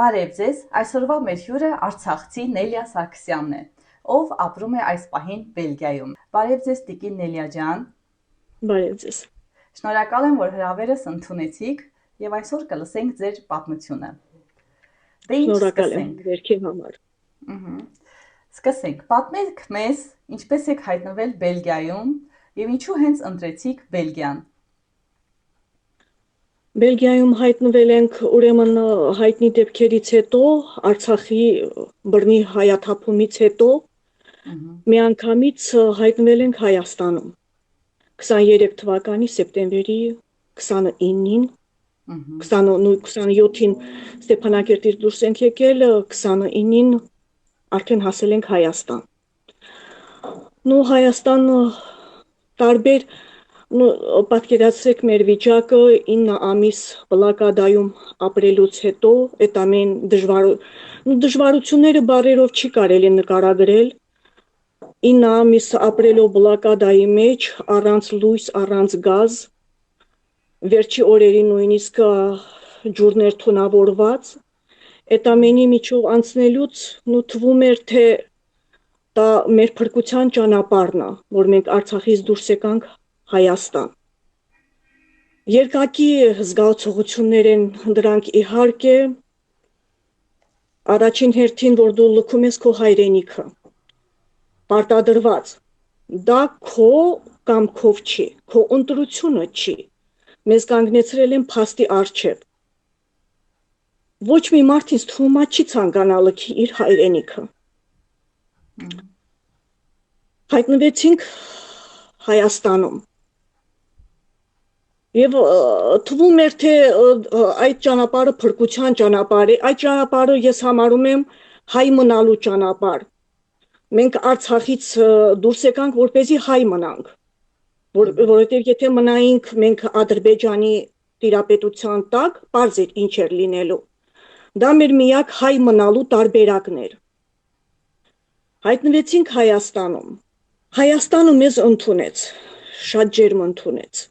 Բարև ձեզ, այսօրվա մեր հյուրը արցախցի Նելիա Սարգսյանն է, ով ապրում է այս պահին Բելգիայում։ Բարև ձեզ Տիկին Նելիա ջան։ Բարև ձեզ։ Շնորհակալ եմ, որ հրավերս ընդունեցիք եւ այսօր կլսենք ձեր պատմությունը։ Դե ինչ Շնորհակալ եմ սկսենք։ վերքի համար։ Սկսենք։ Պատմեք մեզ, ինչպես եք հայտնվել Բելգիայում եւ ինչու հենց ընտրեցիք Բելգիան։ Բելգիայում հայտնվել ենք ուրեմն հայտնի դեպքերից հետո, Արցախի բռնի հայաթափումից հետո, միանգամից հայտնվել ենք Հայաստանում։ 23 թվականի սեպտեմբերի 29-ին, 27-ին Ստեփանակերտից դուրս ենք եկել, 29-ին արդեն հասել ենք Հայաստան։ Հայաստան տարբեր պատկերացրեք մեր վիճակը 9 ամիս բլոկադայում ապրելուց հետո, այդ ամեն դժվարությունները բառերով չի կարելի նկարագրել, 9 ամիս ապրելով բլոկադայի մեջ, առանց լույս, առանց գազ, վերջի օրերին նույնիսկ ջուրներ թունավորված, այդ ամենի միջով անցնելուց թվում էր, թե դա մեր փրկության ճանապարհն է, որ մենք Արցախից դուրս եկանք Հայաստան։ Երկակի զգացողություններ են դրանք իհարկե, առաջին հերթին, որ դու լքում ես քո հայրենիքը, պարտադրված, դա քո կամքով չի, քո ընտրությունը չի, մեզ կանգնեցրել են փաստի առջև։ Ոչ մի մարդ ինձ թվում է չի ցանկանա լքի իր հայրենիքը։ Հայտնվեցինք Հայաստանում։ Եվ թվում էր, թե այդ ճանապարհը փրկության ճանապարհ է, այդ ճանապարհը ես համարում եմ հայ մնալու ճանապարհ։ Մենք Արցախից դուրս եկանք, որպեսզի հայ մնանք, որովհետև եթե մնայինք մենք Ադրբեջանի տիրապետության տակ, պարզ էր ինչ էր լինելու։ Դա մեր միակ հայ մնալու տարբերակն էր։ Հայտնվեցինք Հայաստանում։ Հայաստանը մեզ ընդունեց, շատ ջերմ ընդունեց։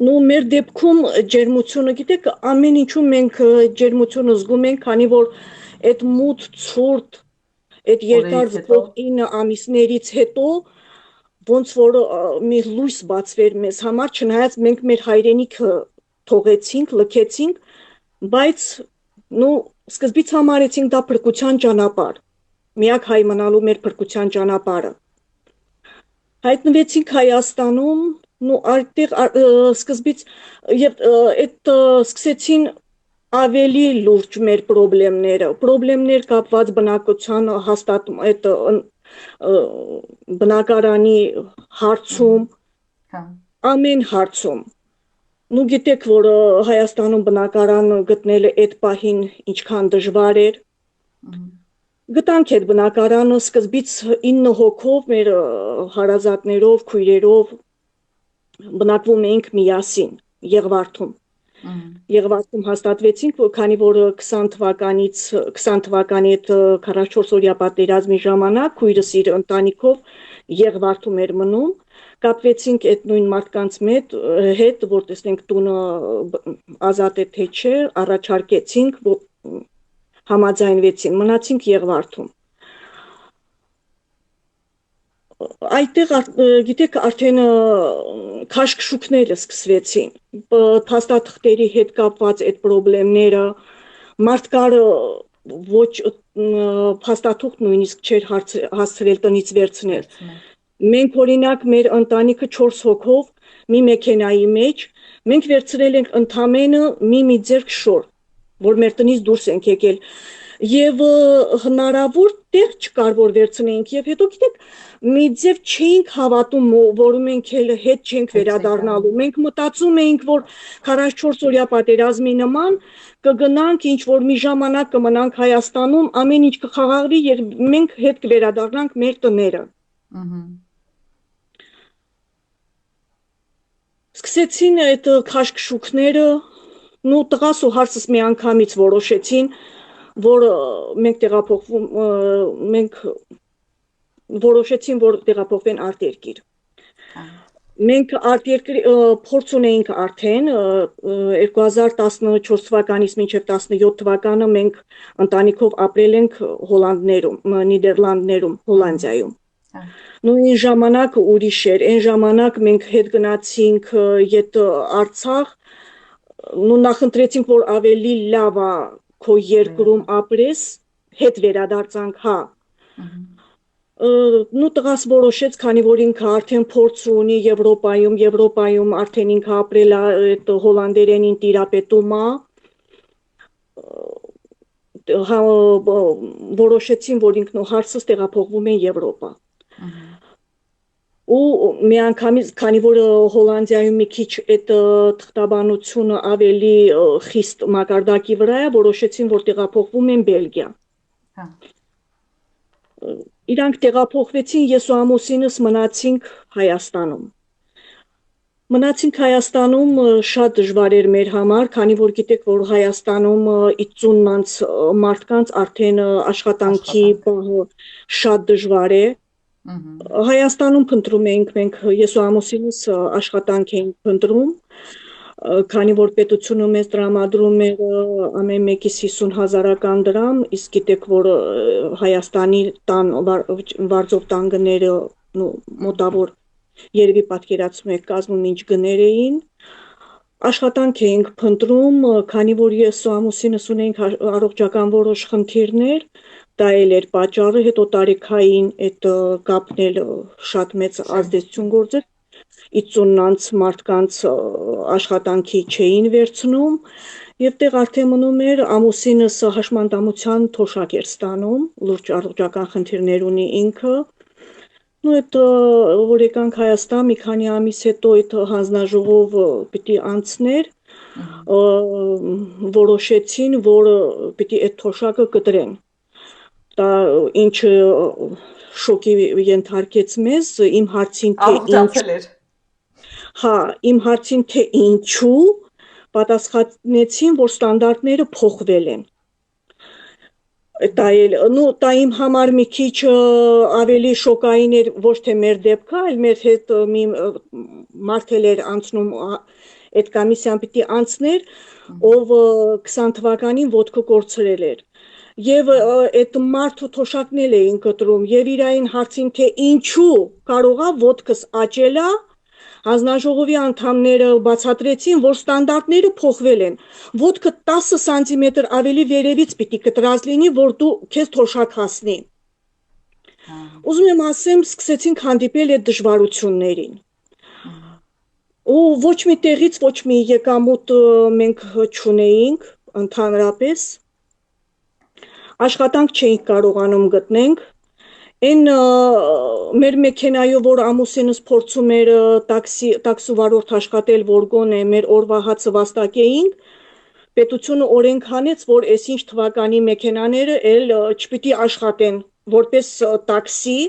Մեր դեպքում ջերմությունը, գիտեք, ամեն ինչում մենք ջերմությունը զգում ենք, քանի որ այդ մութ ցուրտ, այդ երկար ձգող 9 ամիսներից հետո ոնց որ մի լույս բացվեր մեզ համար, չնայած մենք մեր հայրենիքը թողեցինք, լքեցինք, բայց սկզբից համարեցինք դա փրկության ճանապարհ, միակ հայ մնալու մեր փրկության ճանապարհը։ Հայտնվեցինք Հայաստանում, այդտեղ սկզբից եւ այդ սկսեցին ավելի լուրջ մեր խնդիրներ կապված բնակության հաստատում, այդ բնակարանի հարցում, ամեն հարցում։ Գիտեք, որ Հայաստանում բնակարան գտնելը այդ պահին ինչքան դժվար էր։ Գտանք այդ բնակարանը սկզբից 9 հոգով մեր հարազատներով, քույրերով բնակվում էինք միասին Եղվարդում։ Եղվարդում հաստատվեցինք, քանի որ 20 թվականի այդ 44-օրյա պատերազմի ժամանակ քույրս իր ընտանիքով Եղվարդում էր մնում, կապվեցինք այդ նույն մարդկանց հետ, որ տեսնենք տունը ազատ է թե չէ, առաջարկեցինք, համաձայնվեցին, մնացինք Եղվարդում։ Այդտեղ, գիտեք, արդեն քաշքշուկները սկսվեցին, փաստաթղթերի հետ կապված այդ խնդիրները, մարդկան ոչ փաստաթուղթ նույնիսկ չէր հասցրել տնից վերցնել։ Մենք օրինակ մեր ընտանիքը 4 հոգով մի մեքենայի մեջ, մենք վերցրել ենք ընդամենը մի ձեռք շոր, որ մեր տնից դուրս ենք եկել, եւ հնարավոր տեղ չկար, որ վերցնեինք, եւ հետո գիտեք, մի ձև չէինք հավատում, որ մենք հետ չենք վերադառնալու։ Մենք մտածում էինք, որ 44-օրյա պատերազմի նման կգնանք, ինչ որ մի ժամանակ կմնանք Հայաստանում, ամեն ինչ կխաղաղվի եւ մենք հետ կվերադառնանք մեր տները։ Սկսեցին այդ քաշքշուկները, տղաս ու հարցս մի անգամից որոշեցին, որ որոշեցին, որ տեղափոխվեն արտերկիր։ Մենք արտերկրի փորձ ունեինք արդեն 2014 թվականից մինչև 17 թվականը մենք ընտանիքով ապրել ենք Հոլանդներում, Նիդերլանդներում, Հոլանդիայում։ Նույն ժամանակ ուրիշ էր, այն ժամանակ մենք հետ գնացինք ետ Արցախ, նախընտրեցինք, որ ավելի լավ է քո երկրում ապրես, հետ վերադարձանք, հա։ Տղաս որոշեց, քանի որ ինքը արդեն փորձ ունի Եվրոպայում արդեն ինքը ապրել է այդ հոլանդերենին տիրապետում է, որոշեցին, որ ինքնոհարցս տեղափոխվում են Եվրոպա։ Ու միանգամից, քանի որ Հոլանդիայում մի քիչ այդ թղթաբանությունը ավելի խիստ մակարդակի վրա է, որոշեցին, որ տեղափոխվում են Բելգիա։ Իրանք տեղափոխվեցին, ես ու ամուսինս մնացինք Հայաստանում։ Մնացինք Հայաստանում, շատ դժվար էր մեր համար, քանի որ գիտեք, որ Հայաստանում 50-ից մարդկանց արդեն աշխատանքի պահը շատ դժվար է։ Հայաստանում փնտրում էինք մենք, ես ու ամուսինս աշխատանք էինք փնտրում, քանի որ պետությունը մեզ տրամադրում էր ամեն մեկիս 50,000 դրամ, իսկ գիտեք, որ Հայաստանի վարձով տան գները մոտավոր երևի պատկերացնում եք կազմում ինչ գներ էին, աշխատանք էինք փնտրում, քանի որ ես ու ամուսինս ունեինք առողջական որոշ խնդիրներ, դա էր պատճառը, հետո տարիքային այդ կապն էլ շատ մեծ ազդեցություն գործեց, 50-ից մարդկանց աշխատանքի չէին վերցնում, եւ տեղ արդեն մնում էր ամուսինս հաշմանդամության թոշակ էր ստանում, լուրջ առողջական խնդիրներ ունի ինքը, այդ որ եկանք Հայաստան մի քանի ամիս հետո այդ հանձնաժողով պիտի անցներ, որոշեցին, որ պիտի այդ թոշակը կտրեն, դա ինչ շոկի ենթարկեց մեզ, իմ հարցին իմ հարցին թե ինչու, պատասխանեցին, որ ստանդարտները փոխվել են։ Դա իմ համար մի քիչ ավելի շոկային էր, ոչ թե մեր դեպքը, այլ մեր հետ մի մարդ էր անցնում, այդ կոմիսիան պիտի անցներ, ով 20 թվականին ոտքը կորցրել էր։ Եվ այդ մարդու թոշակն էլ էին կտրում, եւ իրային հարցին, թե ինչու կարողա ոտքս աճելա, հանձնաժողովի անդամները բացատրեցին, որ ստանդարտները փոխվել են, ոտքը 10 սանտիմետր ավելի վերևից պիտի կտրած լինի, որ դու քեզ թոշակ հասնի։ Ուզում եմ ասեմ, սկսեցինք հանդիպել այդ դժվարություններին։ Ու ոչ մի տեղից ոչ մի եկամուտ մենք չունեինք, ընդհանրապես աշխատանք չէինք կարողանում գտնենք, այն մեր մեքենայով, որ ամուսինս փորձում էր տաքսիվարորդ աշխատել, որ գոնե մեր օրվա հացը վաստակեինք, պետությունը օրենք հանեց, որ այսինչ թվականի մեքենաները էլ չպիտի աշխատեն, որպես տաքսի,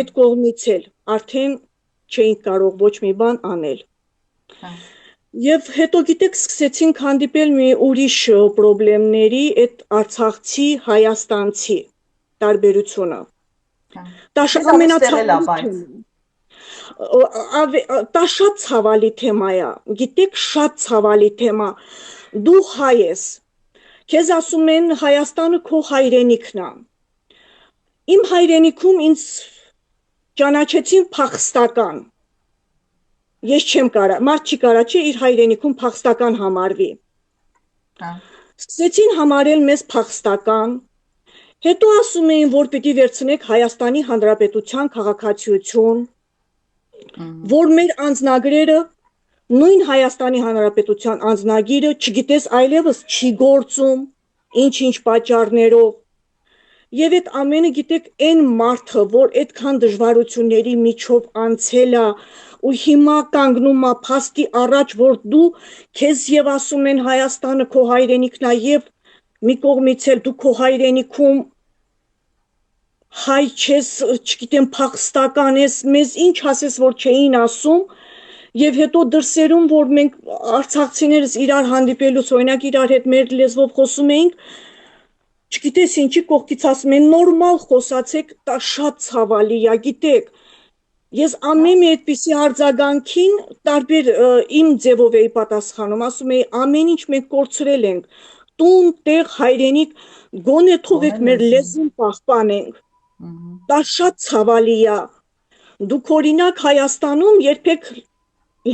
այդ կողմից էլ արդեն չէինք կարող ոչ մի բան անել։ Եվ հետո գիտեք սկսեցինք հանդիպել մի ուրիշ պրոբլեմների, այդ արցախցի, հայաստանցի տարբերությունը։ Դա շատ ցավալի թեմա է, գիտեք, շատ ցավալի թեմա, դու հայ ես, քեզ ասում են Հայաստանը քո հայրենիքն է, իմ հայրենիքում ինձ ճանաչեցին փախստական, ես չեմ կարա, մարդ չի կարա չէ իր հայրենիքում փախստական համարվի, սկսեցին համարել մեզ փախստական, հետո ասում էին, որ պիտի վերցնեք Հայաստանի Հանրապետության քաղաքացիություն, որ մեր անձնագրերը, նույն Հայաստանի Հանրապետության անձնագիրը, չգիտես այլևս չի գործում, ինչ-ինչ պատճառներով, եւ այդ ամենը գիտեք այն մարդը, որ այդքան դժվարությունների միջով անցել է, ու հիմա կանգնում է փաստի առաջ, որ դու քեզ եւ ասում են Հայաստանը քո հայրենիքն է եւ մի կողմից էլ դու քո հայրենիքում հայ չես, չգիտեմ, փախստական ես, մեզ ինչ ասես, որ չէին ասում, եւ հետո դրսերում, որ մենք արցախցիներս իրար հանդիպելուց, օրինակ իրար հետ մեր լեզվով խոսում էինք, չգիտես ինչի կողքից ասում են նորմալ խոսացեք, դա շատ ցավալի է, գիտեք, Ես ամեն մի այդպիսի արձագանքին տարբեր իմ ձևով էի պատասխանում, ասում էի ամեն ինչ մենք կորցրել ենք, տուն, տեղ, հայրենիք, գոնե թողեք մեր լեզուն պահպանենք։ Դա շատ ցավալի է։ Դուք օրինակ Հայաստանում երբեք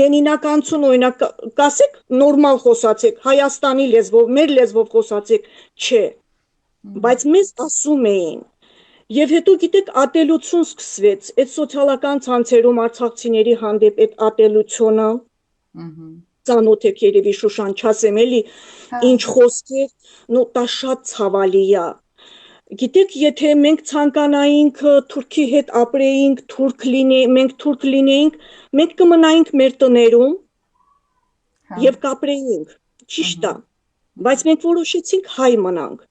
լենինականություն օրինակ կասեք, նորմալ խոսացեք, Հայաստանի լեզվով, մեր լեզվով խոսացեք, չէ։ Բայց մեզ ասում էին։ Եվ հետո գիտեք ատելություն սկսվեց, այդ սոցիալական ցանցերում արցախցիների հանդեպ այդ ատելությունը, ծանոթ եք երևի Շուշան, չասեմ էլի, ինչ խոսքեր, նո դա շատ ցավալի է։ Գիտեք, եթե մենք ցանկանայինք թուրքի հետ ապրեինք, մենք թուրք լինեինք, մենք կմնայինք մեր տներում եւ կապրեինք, ճիշտ է, բայց մենք որոշեցինք հայ մնանք։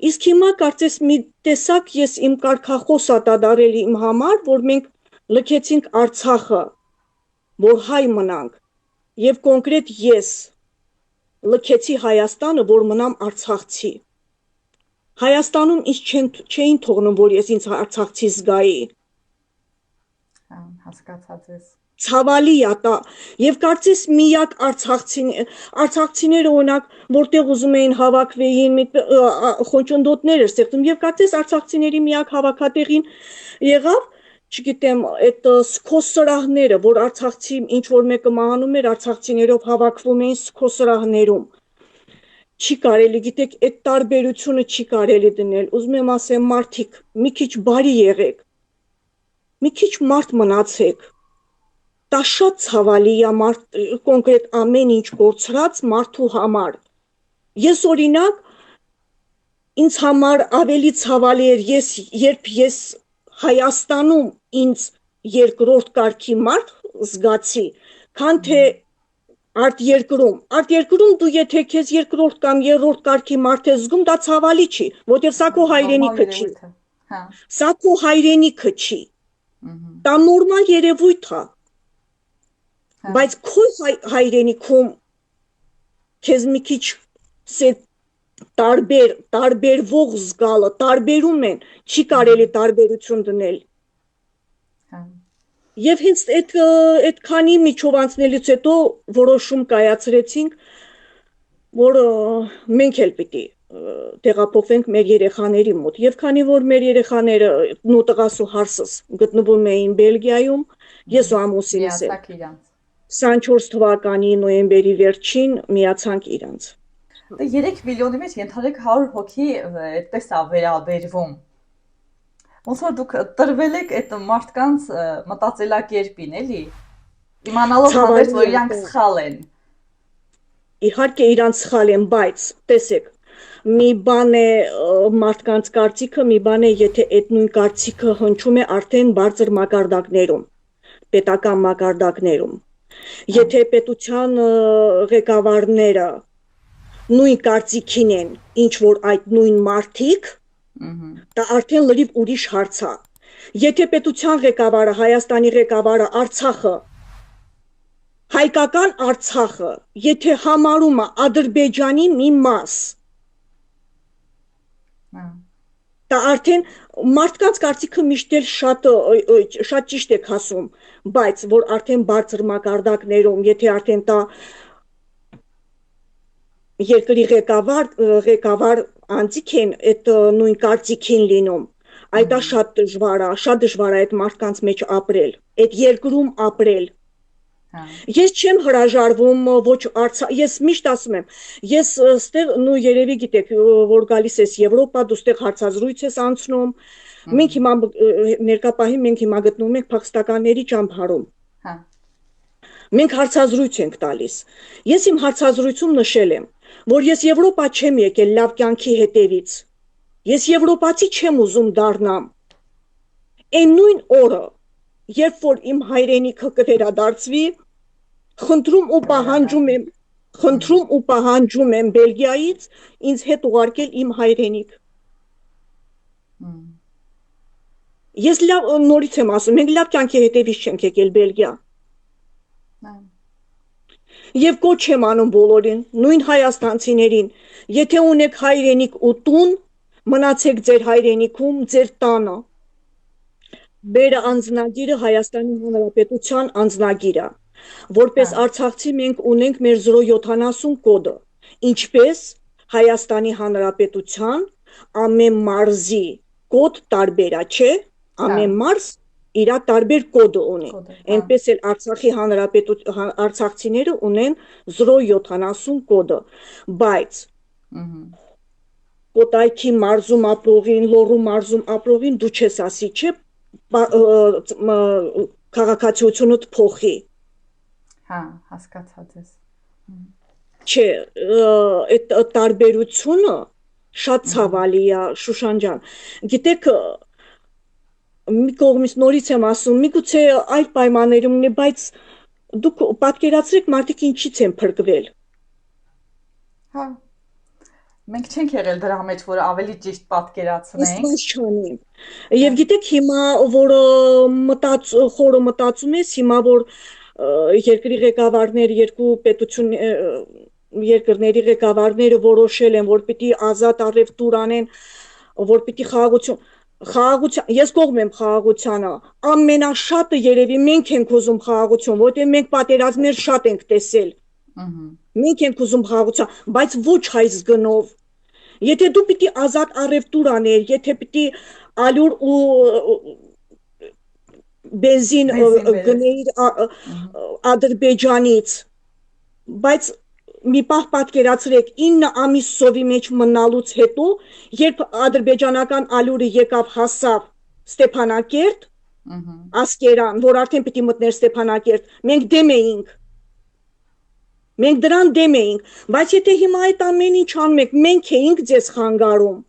Իսկ հիմա կարծես մի տեսակ ես իմ կարգախոսա դարել իմ համար, որ մենք լքեցինք Արցախը, որ հայ մնանք, եւ կոնկրետ ես լքեցի Հայաստանը, որ մնամ արցախցի։ Հայաստանում ինձ չէին թողնում, որ ես ինձ արցախցի զգայի։ Հասկացած ես։ Ցավալի է դա։ Եվ կարծես միակ արցախցիները օրինակ, որտեղ ուզում էին հավաքվեին, խոչընդոտներ էր ստեղծում, եւ կարծես արցախցիների միակ հավաքատեղին եղավ, չգիտեմ, այդ սքոսրահները, որ արցախցի ինչ որ մեկը մահանում էր, արցախցիներով հավաքվում էին սքոսրահներում։ Չի կարելի, գիտեք, այդ տարբերությունը չի կարելի դնել, ուզում եմ ասեմ մարդիկ, մի քիչ բարի եղեք, մի քիչ մարդ մնացեք, դա շատ ցավալի է կոնկրետ ամեն ինչ կորցրած մարդու համար, ես օրինակ, ինձ համար ավելի ցավալի էր, երբ ես Հայաստանում ինձ երկրորդ կարգի մարդ զգացի, քան թե արտերկրում դու եթե քեզ երկրորդ կամ երրորդ կարգի մարդ ես զգում, դա ցավալի չի, որտեղ սա քո հայրենիքը չի։ Սա քո հայրենիքը չի։ Դա նորմալ երևույթ է։ Բայց քո հայրենիքում քեզ մի քիչ տարբերվող զգալը, տարբերում են, չի կարելի տարբերություն դնել։ Եվ հենց այդ քանի միջով անցնելուց հետո որոշում կայացրեցինք, որ մենք էլ պիտի տեղափոխվենք մեր երեխաների մոտ։ Եվ քանի որ մեր երեխաները նու տղաս ու հարսս գտնվում էին Բելգիայում, ես ու ամուսինս 24 թվականի նոյեմբերի վերջին միացանք իրանց։ 3 միլիոնի մեջ ենթադրեք 100 հոգի այդպես է վերաբերվում։ Ոնց որ դուք տրվել եք այդ մարդկանց մտածելակերպին, էլի։ Իմանալով հանդերձ, որ իրանք սխալ են։ Իհարկե իրանք սխալ են, բայց տեսեք, մի բան է մարդկանց կարծիքը, մի բան է, եթե այդ նույն կարծիքը հնչում է արդեն բարձր մակարդակներում, պետական մակարդակներում։ Եթե պետության ղեկավարները նույն կարծիքին են, ինչ որ այդ նույն մարդիկ, դա արդեն լրիվ ուրիշ հարց է։ Եթե պետության ղեկավարը, Հայաստանի ղեկավարը Արցախը, հայկական Արցախը, եթե համարում է Ադրբեջանի մի մաս, դա արդեն մարդկանց կարծիքը միշտ էլ շատ ճիշտ եք ասում, բայց որ արդեն բարձր մակարդակներում, եթե արդեն դա երկրի ղեկավար անձիկ են այդ նույն կարծիքին լինում, այդ է շատ դժվար է այդ մարդկանց մեջ ապրել, այդ երկրում ապրել։ Ես չեմ հրաժարվում ոչ ես միշտ ասում եմ, ես ստեղ նու երևի գիտեք, որ գալիս ես Եվրոպա, դու ստեղ հարցազրույց ես անցնում, մենք հիմա ներկապահին մենք հիմա գտնվում ենք փախստականների ճամբարում։ Մենք հարցազրույց ենք տալիս։ Ես իմ հարցազրույցում նշել եմ, որ ես Եվրոպա չեմ եկել լավ կյանքի հետևից։ Ես եվրոպացի չեմ ուզում դառնամ։ Այն նույն օրը, երբ որ իմ հայրենիքը կվերադարձվի, խնդրում ու պահանջում եմ Բելգիայից ինձ հետ ուղարկել իմ հայրենիք։ Ես նորից եմ ասում, մենք լավ կյանքի հետևից չենք եկել Բելգիա։ Եվ կոչ եմ անում բոլորին, նույն հայաստանցիներին, եթե ունեք հայրենիք ու տուն, մնացեք ձեր հայրենիքում, ձեր տանը, Մեր անձնագիրը Հայաստանի Հանրապետության անձնագիրը, որպես արցախցի մենք ունենք մեր 070 կոդը, ինչպես Հայաստանի Հանրապետության ամեն մարզի կոդ տարբեր է, չէ, ամեն մարզ իր տարբեր կոդը ունի, այնպես էլ Արցախի Հանրապետության արցախցիները ունեն 070 կոդը, բայց Կոտայքի մարզում ապրողին, Լոռու մարզում ապրողին դու չես ասի, չէ, քաղաքացիությունդ փոխի։ Հա, հասկացա ձեզ։ Չէ, այդ տարբերությունը շատ ցավալի է, Շուշան ջան։ Գիտեք, մի կողմից նորից եմ ասում, միգուցե այլ պայմաններում ունի, բայց դուք պատկերացրեք մարդիկ ինչից են փրկվել։ Հա։ Մենք չենք եղել դրա մեջ, որ ավելի ճիշտ պատկերացնենք։ Եվ գիտեք հիմա, որ խորը մտածում ես, հիմա որ երկրի ղեկավարներ, երկու պետություն երկրների ղեկավարները որոշել են, որ պիտի ազատ առևտուր անեն, որ պիտի խաղաղություն, ես կողմ եմ խաղաղությանը, ամենաշատը երևի մենք ենք ուզում խաղաղություն, որտեղ մենք պատերազմներ շատ ենք տեսել։ Մենք ենք ուզում խաղաղություն, բայց ոչ այս գնով։ Եթե դու պիտի ազատ առևտուր աներ, եթե պիտի ալյուր ու բենզին գնեիր Ադրբեջանից, բայց մի պահ պատկերացրեք 9 ամիս սովի մեջ մնալուց հետո, երբ ադրբեջանական ալյուրը եկավ հասավ Ստեփանակերտ, Ասկերան, որ արդեն պիտի մտներ Ստեփանակերտ, մենք դեմ էինք։ Մենք դրան դեմ էինք, բայց եթե հիմա այդ ամեն ինչ անում եք, մենք էինք ձեզ խանգարում։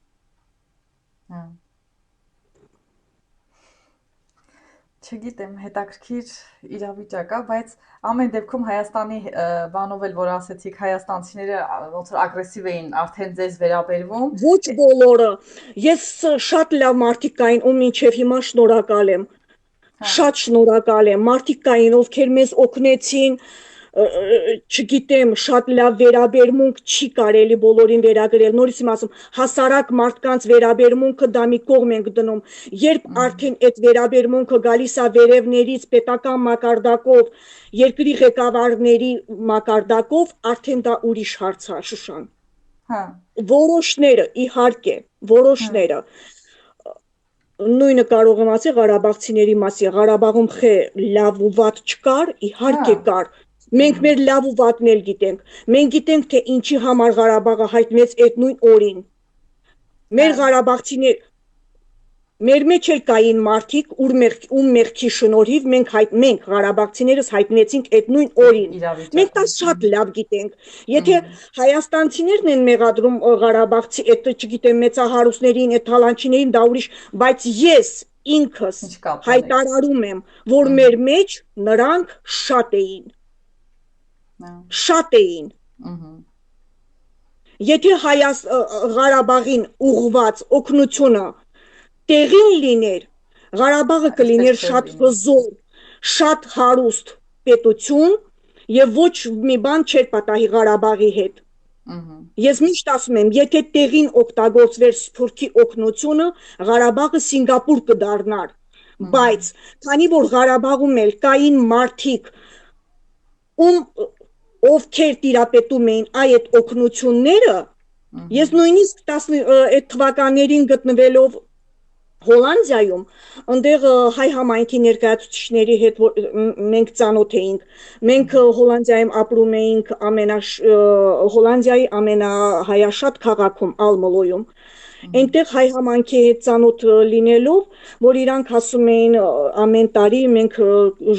Չգիտեմ, հետաքրքիր իրավիճակ է, բայց ամեն դեպքում Հայաստանի բանով էլ որ ասեցիք, հայաստանցիները ոնց որ ագրեսիվ էին արդեն ձեզ վերաբերվում։ Ոչ բոլորը։ Ես շատ լավ մարդիկ կային, ում մինչև հիմա շնորհակալ եմ։ Շատ շնորհակալ եմ։ Մարդիկ կային, ովքեր մեզ օգնեցին, չգիտեմ, շատ լավ վերաբերմունք չի կարելի բոլորին վերագրել, նորից եմ ասում, հասարակ մարդկանց վերաբերմունքը դա մի կողմ ենք դնում, երբ արդեն այդ վերաբերմունքը գալիս է վերևներից պետական մակարդակով, երկրի ղեկավարների մակարդակով, արդեն դա ուրիշ հարց է, Շուշան։ Որոշները, իհարկե, որոշները, նույնը կարող եմ ասել Ղարաբաղցիների մասին, Ղարաբաղում լավ ու վատ չկար, իհարկե կար։ Մենք մեր լավ ու վատն էլ գիտենք։ Մենք գիտենք, թե ինչի համար Ղարաբաղը հայտնվեց այդ նույն օրին։ Մեր Ղարաբաղցիներ, մեր մեջ էլ կային մարդիկ, ում մեղքի շնորհիվ մենք Ղարաբաղցիներս հայտնվեցինք այդ նույն օրին։ Մենք դա շատ լավ գիտենք։ Եթե հայաստանցիներն են մեղադրում Ղարաբաղցի, այդ չգիտեմ, մեծահարուստներին, այդ թալանչիներին, դա ուրիշ, բայց ես ինքս հայտարարում եմ, որ մեր մեջ նրանք շատ էին։ Շատ էին։ Եթե Ղարաբաղին ուղղված օգնությունը տեղին լիներ, Ղարաբաղը կլիներ շատ հզոր, շատ հարուստ պետություն եւ ոչ մի բան չէր պատահի Ղարաբաղի հետ։ Ես միշտ ասում եմ, եթե տեղին օգտագործվեր Սփյուռքի օգնությունը, Ղարաբաղը Սինգապուր կդառնար, բայց քանի որ Ղարաբաղում էլ կային մարդիկ, ովքեր տիրապետում էին այդ օգնությունները, ես նույնիսկ այդ թվականներին գտնվելով Հոլանդիայում, այնտեղ հայ համայնքի ներկայացուցիչների հետ մենք ծանոթ էինք, մենք Հոլանդիայում ապրում էինք Հոլանդիայի ամենահայաշատ քաղաքում Ալմոլոյում, այնտեղ հայ համայնքի հետ ծանոթ լինելով, որ իրանք ասում էին ամեն տարի մենք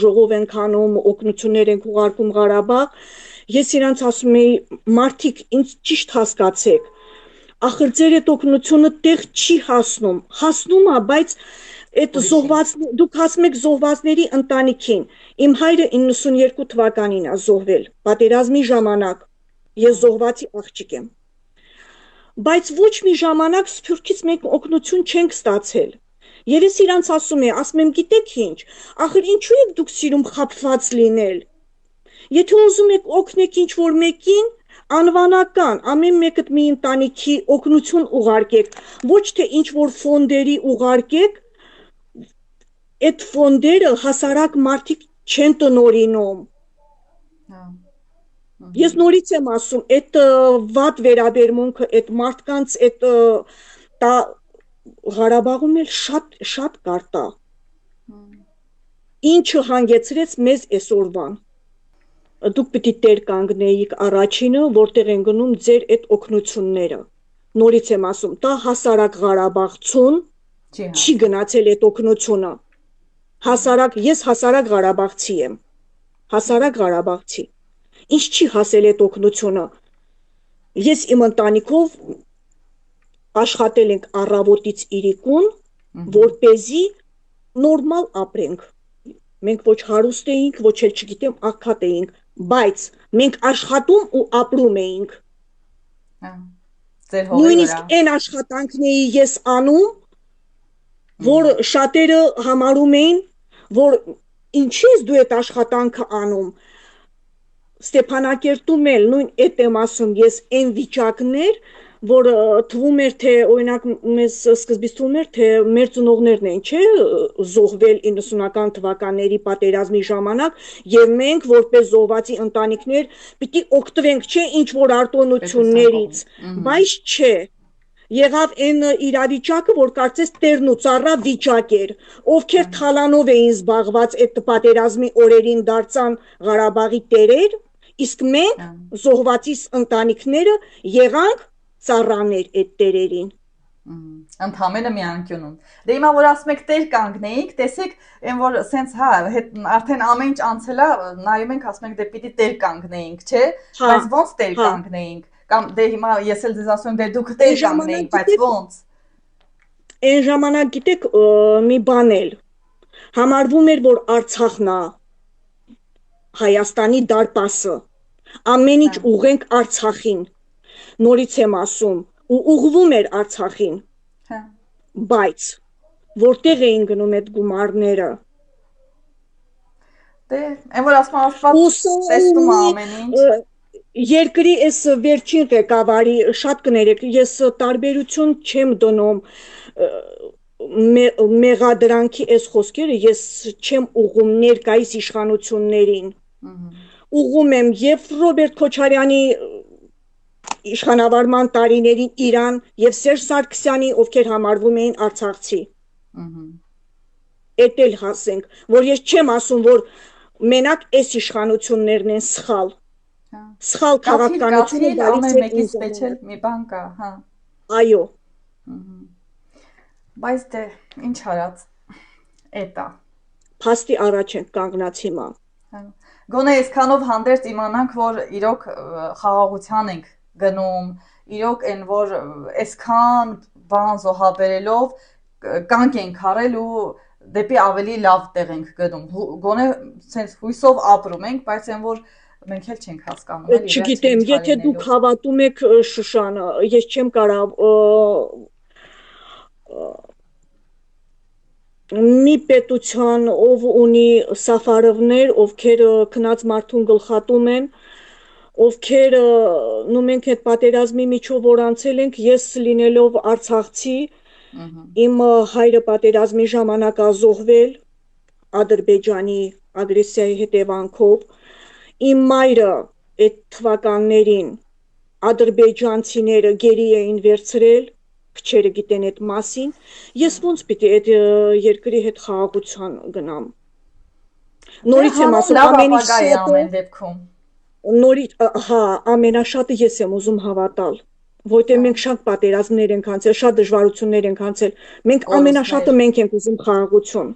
ժողով ենք անում, օգնություններ ենք ուղարկում Ղարաբաղ, ես իրանց ասում էի, մարդիկ, ինձ ճիշտ հասկացեք, ախր ձեր այդ օգնությունը տեղ չի հասնում, հասնում է, բայց այդ դուք ասում եք զոհվածների ընտանիքին, իմ հայրը 92 թվականին է զոհվել, պատերազմի ժամանակ, ես զոհվածի աղջիկ եմ, բայց ոչ մի ժամանակ Սփյուռքից մենք օգնություն չենք ստացել, եւ ես իրանց ասում եմ, գիտեք ինչ, ախր ինչու եք դուք սիրում խաբված լինել, եթե ուզում եք օգնեք ինչ-որ մեկին, անվանական, ամեն մեկդ մի ընտանիքի օգնություն ուղարկեք, ոչ թե ինչ-որ ֆոնդերի ուղարկեք, այդ ֆոնդերը հասարակ մարդիկ չեն տնօրինում։ Ես նորից եմ ասում, այդ վատ վերաբերմունքը, այդ մարդկանց այդ Ղարաբաղում էլ շատ կարտա։ Ինչը հանգեցրեց մեզ այսօրվան։ Դուք պիտի տեր կանգնեիք առաջինը, որտեղ են գնում ձեր այդ օգնությունները։ Նորից եմ ասում, դա հասարակ Ղարաբաղցուն չի գնացել այդ օգնությունը։ Ես հասարակ Ղարաբաղցի եմ։ Հասարակ Ղարաբաղցի։ Ինչ չի հասել այդ օգնությունը։ Ես իմ ընտանիքով աշխատել ենք առավոտից իրիկուն, որպեսզի նորմալ ապրենք։ Մենք ոչ հարուստ էինք, ոչ էլ չգիտեմ աղքատ էինք, բայց մենք աշխատում ու ապրում էինք։ Նույնիսկ այն աշխատանքն էի ես անում, որ շատերը համարում էին, որ ինչի՞ ես դու այդ աշխատանքը անում։ Ստեփանակերտում էլ նույն այդ եմ ասում ես այն վիճակներ, որ թվում էր թե օրինակ մեզ սկզբից թվում էր թե մեր ծնողներն են, չէ, զոհվել 90-ական թվականների պատերազմի ժամանակ եւ մենք որպես զոհվածի ընտանիքներ պիտի օգտվենք, չէ, ինչ որ արտոնություններից, բայց չէ։ Եղավ այն իրավիճակը, որ կարծես տերն ու ծառա վիճակ էր, ովքեր թալանով էին զբաղված այդ պատերազմի օրերին դարձան Ղարաբաղի տերեր, իսկ մենք զոհվածի ընտանիքները եղանք ծառաներ այդ տերերին։ Ընդհանրապես մի անկյունում։ Դե հիմա որ ասում եք տեր կանգնեիք, տեսեք, այն որ սենց հա, արդեն ամեն ինչ անցել է, նայում ենք ասում ենք դե պիտի տեր կանգնեինք, չէ՞, բայց ո՞նց տեր կանգնեինք։ Կամ դե հիմա ես էլ ձեզ ասում եմ դե դուք տեր կանգնեիք, բայց ո՞նց։ Այն ժամանակ գիտեք մի բան էլ համարվում էր, որ Արցախն է Հայաստանի դարպասը։ Ամեն ինչ ուղենք Արցախին։ Նորից եմ ասում, ու ուղղվում էր Արցախին։ Բայց որտեղ էին գնում այդ գումարները։ Դե, այն որ ասում Աստված տեսնում է ամեն ինչ։ Երկրի այս վերջին ղեկավարի շատ կներեք, ես տարբերություն չեմ դնում մեղադրանքի այս խոսքերը, ես չեմ ուղում ներկայիս իշխանություններին։ Ուղում եմ եւ Ռոբերտ Քոչարյանի իշխանավարման տարիներին Իրան եւ Սերժ Սարգսյանի, ովքեր համարվում էին արցախցի։ Էդ էլ հասենք, որ ես չեմ ասում, որ մենակ այս իշխանություններն են սխալ։ Սխալ քաղաքականությունը ամեն մեկից մեջել մի բան կա, հա։ Այո։ Բայց դե ինչ արած էտա։ Փաստի առաջ ենք կանգնած հիմա։ Գոնե այսքանով հանդերձ իմանանք, որ իրոք խաղաղության ենք գնում, իրոք այն որ այսքան բան զոհաբերելով կանգ ենք արել ու դեպի ավելի լավ տեղ ենք գնում։ Գոնե sense հույսով ապրում ենք, բայց այն որ մենք էլ չենք հասկանում, էլի։ Չգիտեմ, եթե դուք հավատում եք Շուշանը, ես չեմ կարող մի պետության, ով ունի սաֆարովներ, ովքեր քնած մարդուն գլխատում են, ովքեր նու մենք այդ պատերազմի միջով որ անցել ենք, ես լինելով արցախցի, իմ հայրը պատերազմի ժամանակ ազոհվել Ադրբեջանի ագրեսիայի հետևանքով, իմ մայրը այդ թվականներին ադրբեջանցիները գերի էին վերցրել, քչերը գիտեն այդ մասին, ես ոնց պիտի այդ երկրի հետ խաղաղության գնամ։ Նորից եմ ասում, ամեն դեպքում։ Նորից, հա, ամենաշատը ես եմ ուզում հավատալ, որտեղ մենք շատ պատերազմներ ենք անցել, շատ դժվարություններ ենք անցել, մենք ամենաշատը մենք ենք ուզում խաղաղություն։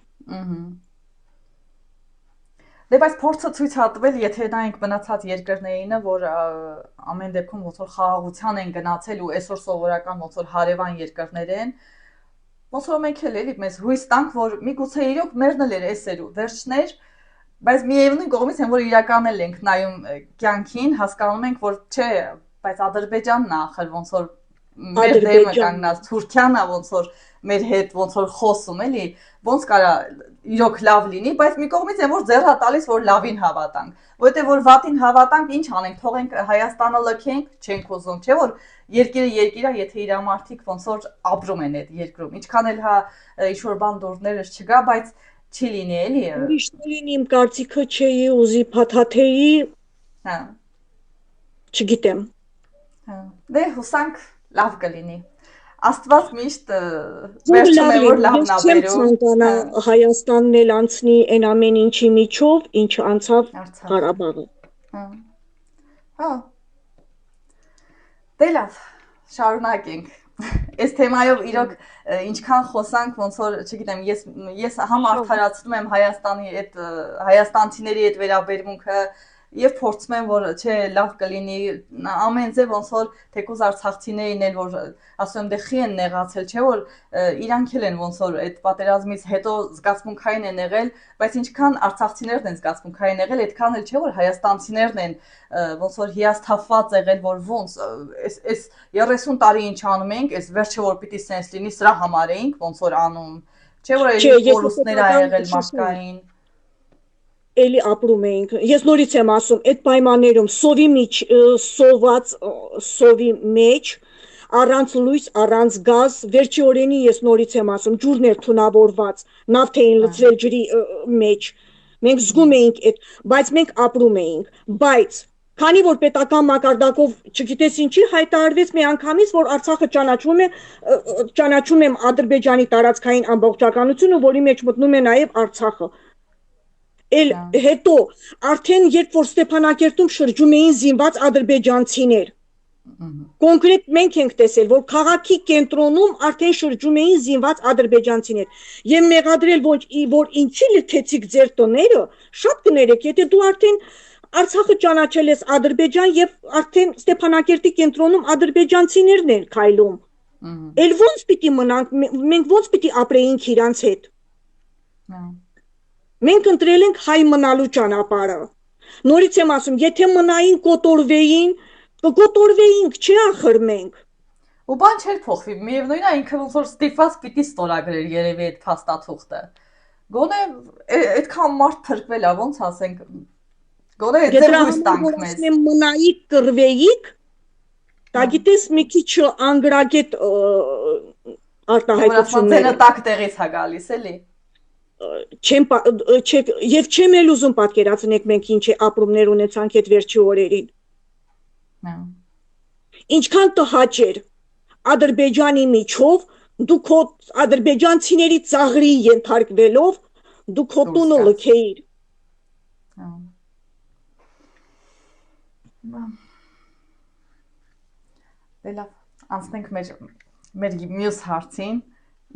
Դե բայց փորձը ցույց հատվել, եթե նայենք մնացած երկրներինը, որ ամեն դեպքում ոնց որ խաղաղության են գնացել ու այսօր սովորական ոնց որ հարևան երկրներ են, ոնց որ մենք էլ էլի մեզ հույս տանք, որ միգուցե իրոք մերն էլ էր էսեր ու վերջներ, բայց միևնույն կողմից են որ իրականել ենք նայում կյանքին, հասկանում ենք, որ չէ, բայց Ադրբեջանն է ախր ոնց որ մեր դեմը կանգնած, Թուրքիան է ոնց որ մեր հետ ոնց որ խոսում էլի, ոնց կարա իրոք լավ լինի, բայց մի կողմից են որ ձեռ հա տալիս որ լավին հավատանք, որտեղ որ վատին հավատանք, ինչ անենք, թողենք Հայաստանը լքենք, չենք ուզում, չէ՞ որ երկիրը, եթե իր մարդիկ ոնց որ ապրում են այդ երկրում, ինչքան էլ հա ինչ որ բան դուրներս չգա, բայց չի լինի էլի։ Ուրիշներին իմ կարծիքը չէի ուզի փաթաթեի, Հա։ չգիտեմ։ Դե հուսանք լավ կլինի։ Աստված միշտ Որ վերջում լավ է որ լինի, լավն ես ա չեմ բերում։ ցանկանա Հայաստանն էլ անցնի այն ամեն ինչի միջով, ինչ անցավ Արցախը։ Ղարաբաղը։ Հա։ Հա։ Դե լավ, շարունակենք։ Այս թեմայով իրոք ինչքան խոսանք, ոնց որ, չգիտեմ, ես համ արդարացնում եմ Հայաստանի այդ հայաստանցիների այդ վերաբերմունքը եւ փորձում եմ որ չէ լավ կլինի ամեն ձև ոնց որ թեկուզ արցախցիներին էլ որ ասում եմ դե խի են նեղացել չէ որ իրանք էլ են ոնց որ այդ պատերազմից հետո զգացմունքային են եղել բայց ինչքան արցախցիներն են զգացմունքային եղել այդքան էլ չէ որ հայաստանցիներն են ոնց որ հիասթափված եղել որ ոնց այս 30 տարի ինչ անում ենք այս վերջը որ պիտի սենս լինի սրա համար էինք ոնց որ անում չէ որ այլ կորուստներ ա եղել մարդկային էլի ապրում էինք։ Ես նորից եմ ասում, այդ պայմաններում սովի մեջ առանց լույս, առանց գազ, վերջի օրենի ես նորից եմ ասում, ջուրն էր թունավորված, նավթ էին լցրել ջրի մեջ։ Մենք զգում էինք այդ, բայց մենք ապրում էինք։ Բայց քանի որ պետական մակարդակով, չգիտես ինչի, հայտարարվեց մի անգամից, որ Արցախը ճանաչում եմ Ադրբեջանի տարածքային ամբողջականությունը, որի մեջ մտնում է նաև Արցախը։ Էլ հետո արդեն երբ որ Ստեփանակերտում շրջում էին զինված ադրբեջանցիներ կոնկրետ մենք ենք տեսել որ քաղաքի կենտրոնում արդեն շրջում էին զինված ադրբեջանցիներ եւ մեղադրել որ ինչի լթեցիք ձեր տները շատ կներեք եթե դու արդեն Արցախը ճանաչել ես Ադրբեջան եւ արդեն Ստեփանակերտի կենտրոնում ադրբեջանցիներն են քայլում էլ ոնց պիտի մնանք մենք ոնց պիտի ապրեինք իրանց հետ Մենք ընտրել ենք հայ մնալու ճանապարհը։ Նորից եմ ասում, եթե մնային կոտորվեին, կկոտորվեինք, չի ախր մենք։ Ու բան չէր փոխվի, միևնույնն է ինքը ոնց որ ստիպված պիտի ստորագրեր երևի այդ փաստաթուղթը։ Գոնե այդքան մարդ փրկվել է, ոնց ասենք։ Գոնե ձեր լույս տանք մեզ։ Եթե մնայիք կռվեիք, դա գիտես մի քիչ անգրագետ արտահայտություններ։ Ձենը տակ տեղից է գալիս, էլի։ Եվ չեմ էլ ուզում պատկերացնեք մենք ինչ ապրումներ ունեցանք այդ վերջի օրերին։ Ինչքան տհաճ էր Ադրբեջանի միջով դու քո ադրբեջանցիների ծաղրի ենթարկվելով դու քո տունը լքեիր։ Դե լավ, անցնենք մեր մյուս հարցին։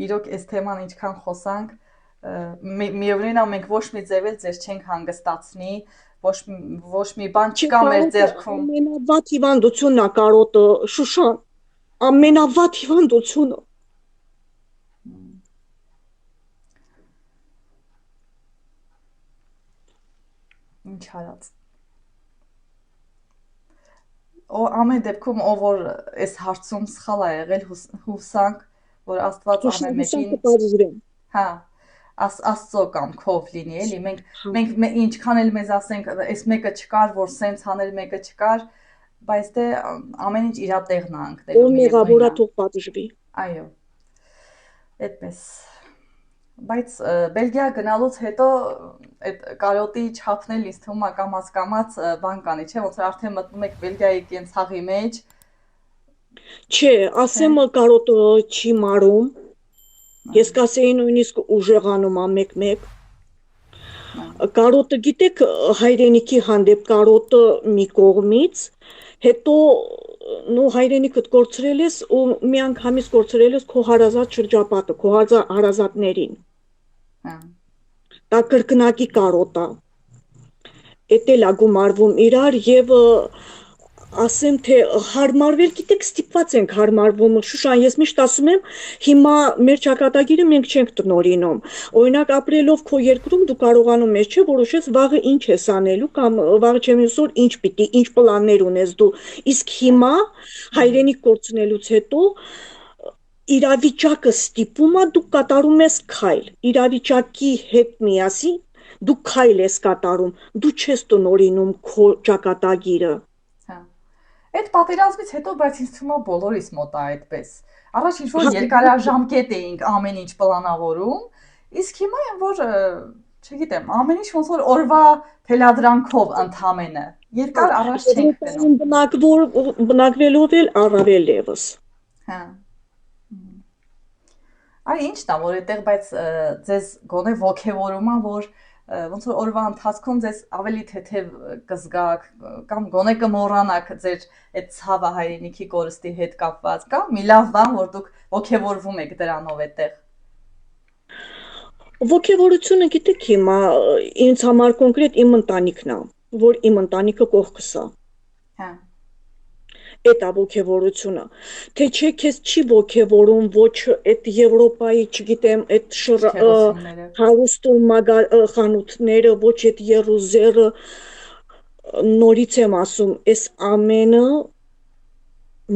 Իրոք այս թեման ինչքան խոսանք միևնույնն է մենք ոչ մի ձև էլ ձեզ չենք հանգստացնի ոչ մի բան չկա մեր ձեռքում ամենավատ հիվանդությունն է կարոտը Շուշան ամենավատ հիվանդությունը ինչ արած ամեն դեպքում ով որ այս հարցում սխալ է եղել հուսանք որ Աստված ամեն մեկին հա Աստծո կամքով լինի էլի մենք ինչքան էլ մեզ ասենք այս մեկը չկար որ սենց անել մեկը չկար բայց դե ամեն ինչ իր տեղն է ընկնելու ով մեղավորա թող պատժվի այո այդպես բայց Բելգիա գնալուց հետո այդ կարոտի չափն էլ ինձ թվում է կամաց բան կանի չէ ոնց որ արդեն մտնում եք Բելգիայի կենցաղի մեջ չէ ասեմ կարոտը չի մարում Ես կասեի նույնիսկ ուժեղանում մեկ-մեկ։ Կարոտը գիտեք հայրենիքի հանդեպ կարոտը մի կողմից, հետո նո հայրենիքդ կորցրել ես ու մի անգամից կորցրել ես քո հարազատ շրջապատը, քո հարազատներին։ Դա կրկնակի կարոտ է։ Էդ էլ է գումարվում իրար եւ ասեմ թե հարմարվել գիտեք ստիպված ենք հարմարվում Շուշան ես միշտ ասում եմ հիմա մեր ճակատագիրը մենք չենք տնօրինում օրինակ ապրելով քո երկրում դու կարողանում ես չէ որոշես վաղը ինչ ես անելու կամ վաղը չեմ ասում ինչ պիտի ինչ պլաններ ունես դու իսկ հիմա հայրենիք կորցնելուց հետո իրավիճակը ստիպում է դու կատարում ես քայլ իրավիճակի հետ միասին դու քայլ ես կատարում դու չես տնօրինում քո ճակատագիրը Այդ պատերազմից հետո բայց ինձ թվում է բոլորիս մոտ է այդպես։ Առաջ ինչ որ երկարաժամկետ էինք ամեն ինչ պլանավորում, Իսկ հիմա են որ չգիտեմ, ամեն ինչ ոնց որ օրվա թելադրանքով ընդամենը երկար առաջ չենք գնում։ Բնակվելով էլ առավել եւս։ Հա։ Այ ինչն է, որ այդտեղ բայց ձեզ գոնե ոգևորում է, որ ոնց որ օրվա ընթացքում ձեզ ավելի թեթև կզգաք կամ գոնե կմոռանաք ձեր այդ ցավը հայրենիքի կորստի հետ կապված, կամ մի լավ բան, որ դուք ոգևորվում եք դրանով այդտեղ։ Ոգևորությունը գիտեք հիմա ինձ համար կոնկրետ իմ ընտանիքն է, որ իմ ընտանիքը կողքս է։ Հա։ Այդ է ոգևորությունը, թե չէ քեզ չի ոգևորում ոչ այդ Եվրոպայի, չգիտեմ, այդ հարուստում խանութները, ոչ այդ Երուսերը, նորից եմ ասում, այս ամենը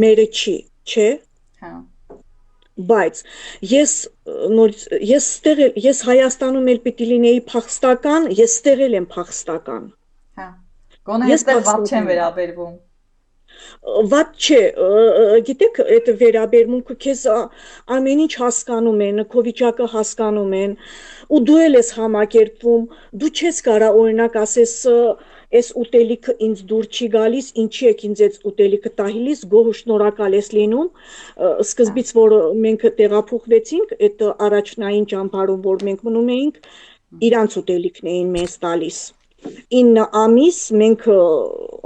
մերը չի, չէ։ Հա։ Բայց ես Հայաստանում էլ պիտի լինեի փախստական, ես ստեղ էլ եմ փախստական։ Հա։ Գոնե այստեղ ված չեն վերաբերվում։ Վատ չէ, գիտեք, այդ վերաբերմունքը քեզ ամեն ինչ հասկանում են, քո վիճակը հասկանում են, ու դու էլ ես համակերպվում, դու չես կարա օրինակ ասես այս ուտելիքը ինձ դուր չի գալիս, ինչի եք ինձ այս ուտելիքը տահիլիս, գոհ ու շնորհակալ ես լինում, սկզբից որ մենք տեղափոխվեցինք, այդ առաջնային ճամբարում, որ մենք մնում էինք, իրանց ուտելիքն էին մեզ տալիս։ 9 ամիս մենք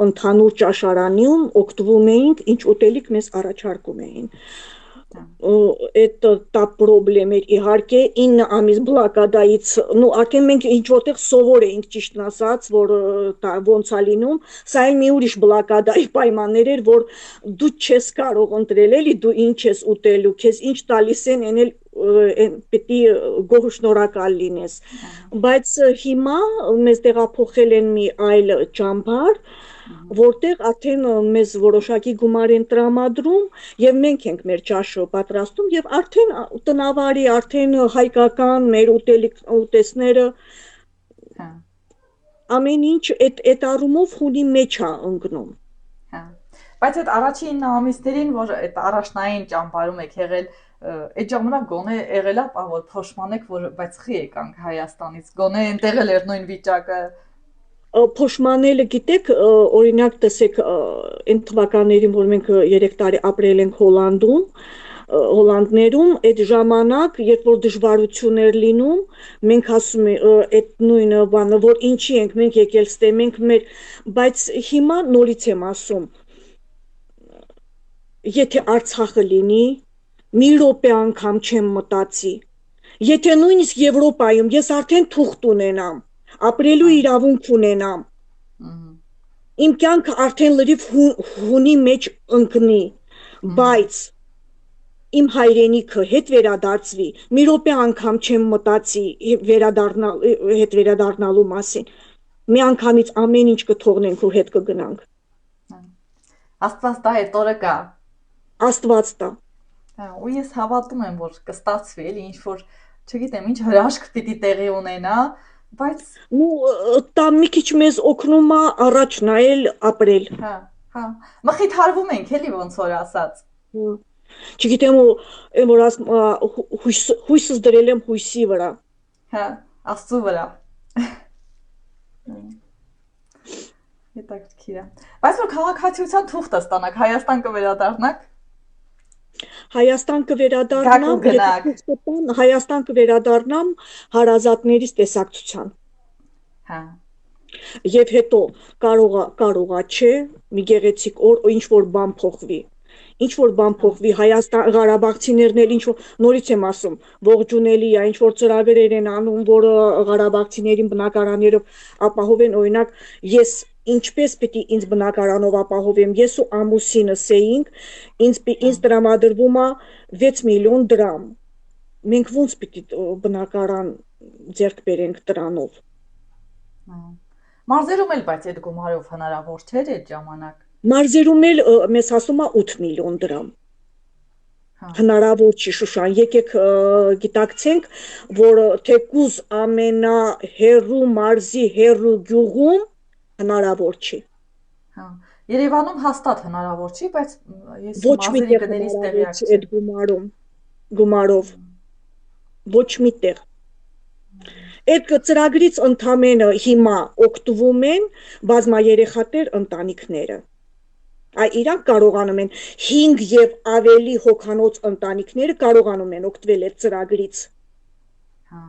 ընդհանուր ճաշարանում օգտվում էինք, ինչ ուտելիք մեզ առաջարկում էին։ Այդ տա պրոբլեմ էր իհարկե 9 ամիս բլոկադայից, արդեն մենք ինչ որտեղ սովոր էինք ճիշտն ասած, որ ոնց է լինում, սա էլ մի ուրիշ բլոկադայի պայմաններ էր, որ դու չես կարող ընտրել էլի, դու ինչ ես ուտելու, քեզ ինչ տալիս են, այն էլ պիտի գոհ ու շնորհակալ լինես։ Բայց հիմա մեզ տեղափոխել են մի այլ ճամբար, որտեղ արդեն մեզ որոշակի գումար են տրամադրում եւ մենք ենք մեր ճաշը պատրաստում եւ արդեն տնավարի, արդեն հայկական մեր ուտեսները ամեն ինչ այդ առումով խունի մեջ է ընկնում։ Հա։ Բայց այդ առաջին 9 ամիսներին, որ այդ առաջնային ճամբարում եք եղել, այդ ժամանակ գոնե եղել է, որ փոշմանեք, որ բայց խի եկանք Հայաստանից, գոնե այնտեղ էլ էր նույն վիճակը։ Փոշմանելը գիտեք, օրինակ տեսեք, այն թվականներին, որ մենք 3 տարի ապրել ենք Հոլանդներում, այդ ժամանակ, երբ որ դժվարություններ լինում, մենք ասում ենք այդ նույնը բանը, որ ինչի ենք մենք եկել ստե, մենք մեր, բայց հիմա նորից եմ ասում, եթե Արցախը լինի, մի րոպե անգամ չեմ մտածի, եթե նույնիսկ Եվրոպայում ես արդեն թուղթ ունենամ, ապրելու իրավունք ունենամ, իմ կյանքը արդեն լրիվ հունի մեջ ընկնի, բայց իմ հայրենիքը հետ վերադարձվի, մի րոպե անգամ չեմ մտածի հետ վերադառնալու մասին, մի անգամից ամեն ինչ կթողնենք ու հետ կգնանք։ Աստված տա այդ օրը կա։ Աստված տա։ Ու ես հավատում եմ, որ կստացվի, էլի ինչ որ, չգիտեմ, ինչ հրաշք պիտի տեղի ունենա, բայց տա մի քիչ մեզ օգնում է առաջ նայել, ապրել։ Հա, մխիթարվում ենք, էլի ոնց որ ասած։ Չգիտեմ, որ հույսս դրել եմ հույսի վրա։ Հա, Աստծո վրա։ Հետաքրքիր է։ Բայց որ քաղաքացիության թուղթը ստանաք, Հայաստան կվերադառնաք։ Հայաստան կվերադառնամ հարազատներիս տեսակցության։ Հա։ Եվ հետո կարողա չէ, մի գեղեցիկ օր ինչ որ բան փոխվի։ Ինչ որ բան փոխվի, Հայաստան Ղարաբաղցիներն էլ ինչ որ նորից եմ ասում, ողջունելի է, ինչ որ ծրագրեր են անում, որ Ղարաբաղցիներին բնակարաններով ապահովեն, օրինակ ես ինչպես պիտի ինձ բնակարանով ապահովեմ, ես ու ամուսինս էինք, ինձ տրամադրվում է 6 միլիոն դրամ։ Մենք ոնց պիտի բնակարան ձեռք բերենք դրանով։ Մարզերում էլ բայց այդ գումարով հնարավոր չէր այդ ժամանակ։ Մարզերում էլ մեզ ասում է 8 միլիոն դրամ։ Հնարավոր չի Շուշան, եկեք գիտակցենք, որ թեկուզ ամենահեռու մարզի հեռու գյուղում հնարավոր չի։ Հա, Երևանում հաստատ հնարավոր չի, բայց ես ոչ մի տեղ գներից տեղյակ այդ գումարով ոչ մի տեղ։ Այդ ծրագրից ընդամենը հիմա օգտվում են բազմաերեխատեր ընտանիքները։ Իրանք կարողանում են 5 եւ ավելի հոգանոց ընտանիքները կարողանում են օգտվել այդ ծրագրից։ Հա,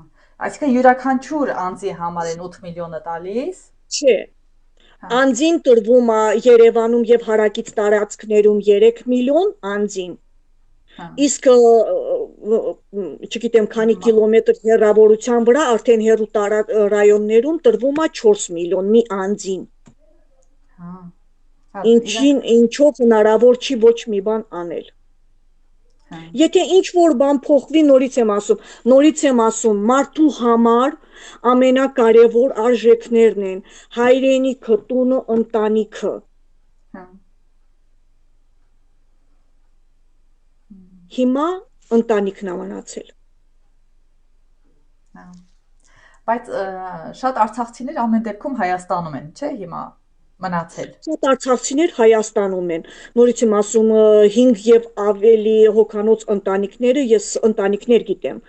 այսինքն յուրաքանչյուր անձի համար են 8 միլիոնը տալիս։ Չէ, անձին տրվում է Երևանում եւ հարակից տարածքներում 3 միլիոն անձին։ Իսկ չգիտեմ քանի կիլոմետր հեռավորության վրա արդեն հեռու ռայոններում տրվում է 4 միլիոն մի անձին։ Ինչով հնարավոր չի ոչ մի բան անել։ Եթե ինչ որ բան փոխվի, նորից եմ ասում, մարդու համար ամենակարևոր արժեքներն են հայրենիքը, տունը, ընտանիքը։ Հիմա ընտանիքն է մնացել։ Բայց շատ արցախցիներ ամեն դեպքում Հայաստանում են, չէ՞ հիմա մնացել։ Շատ արցախցիներ Հայաստանում են։ Նորից եմ ասում 5 եւ ավելի հոգանոց ընտանիքները, ես ընտանիքներ գիտեմ,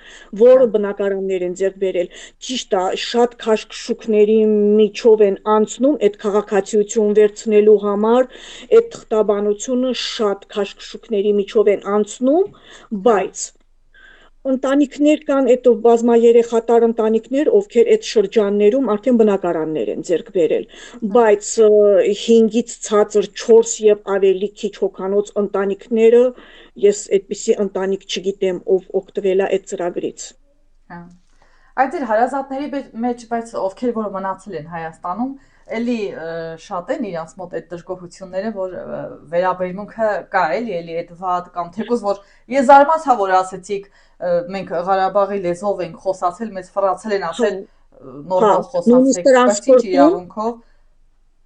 որ բնակարաններ են ձեռք բերել։ Ճիշտ է, շատ քաշքշուկների միջով են անցնում այդ քաղաքացիություն վերցնելու համար, այդ թղթաբանությունը շատ քաշքշուկների միջով են անցնում, բայց ընտանիքներ կան, այդ բազմաերեխատար ընտանիքներ, ովքեր այդ շրջաններում արդեն բնակարաններ են ձեռք բերել, բայց 5-ից ցածր 4 եւ ավելի քիչ հոգանոց ընտանիքները ես այդպիսի ընտանիք չգիտեմ, ով օգտվել է այդ ծրագրից։ Այդ ձեր հարազատների մեջ, բայց ովքեր որ մնացել են Հայաստանում, էլի շատ են իրանց մոտ այդ դժգոհությունները, որ վերաբերմունքը կա էլի այդ վատ կամ թեկուզ որ ես զարմացա որ ասեցիք մենք Ղարաբաղի լեզվով ենք խոսացել, մեզ ֆրանսերեն ասել նորմալ խոսացեք, բայց ինչ իրավունքով։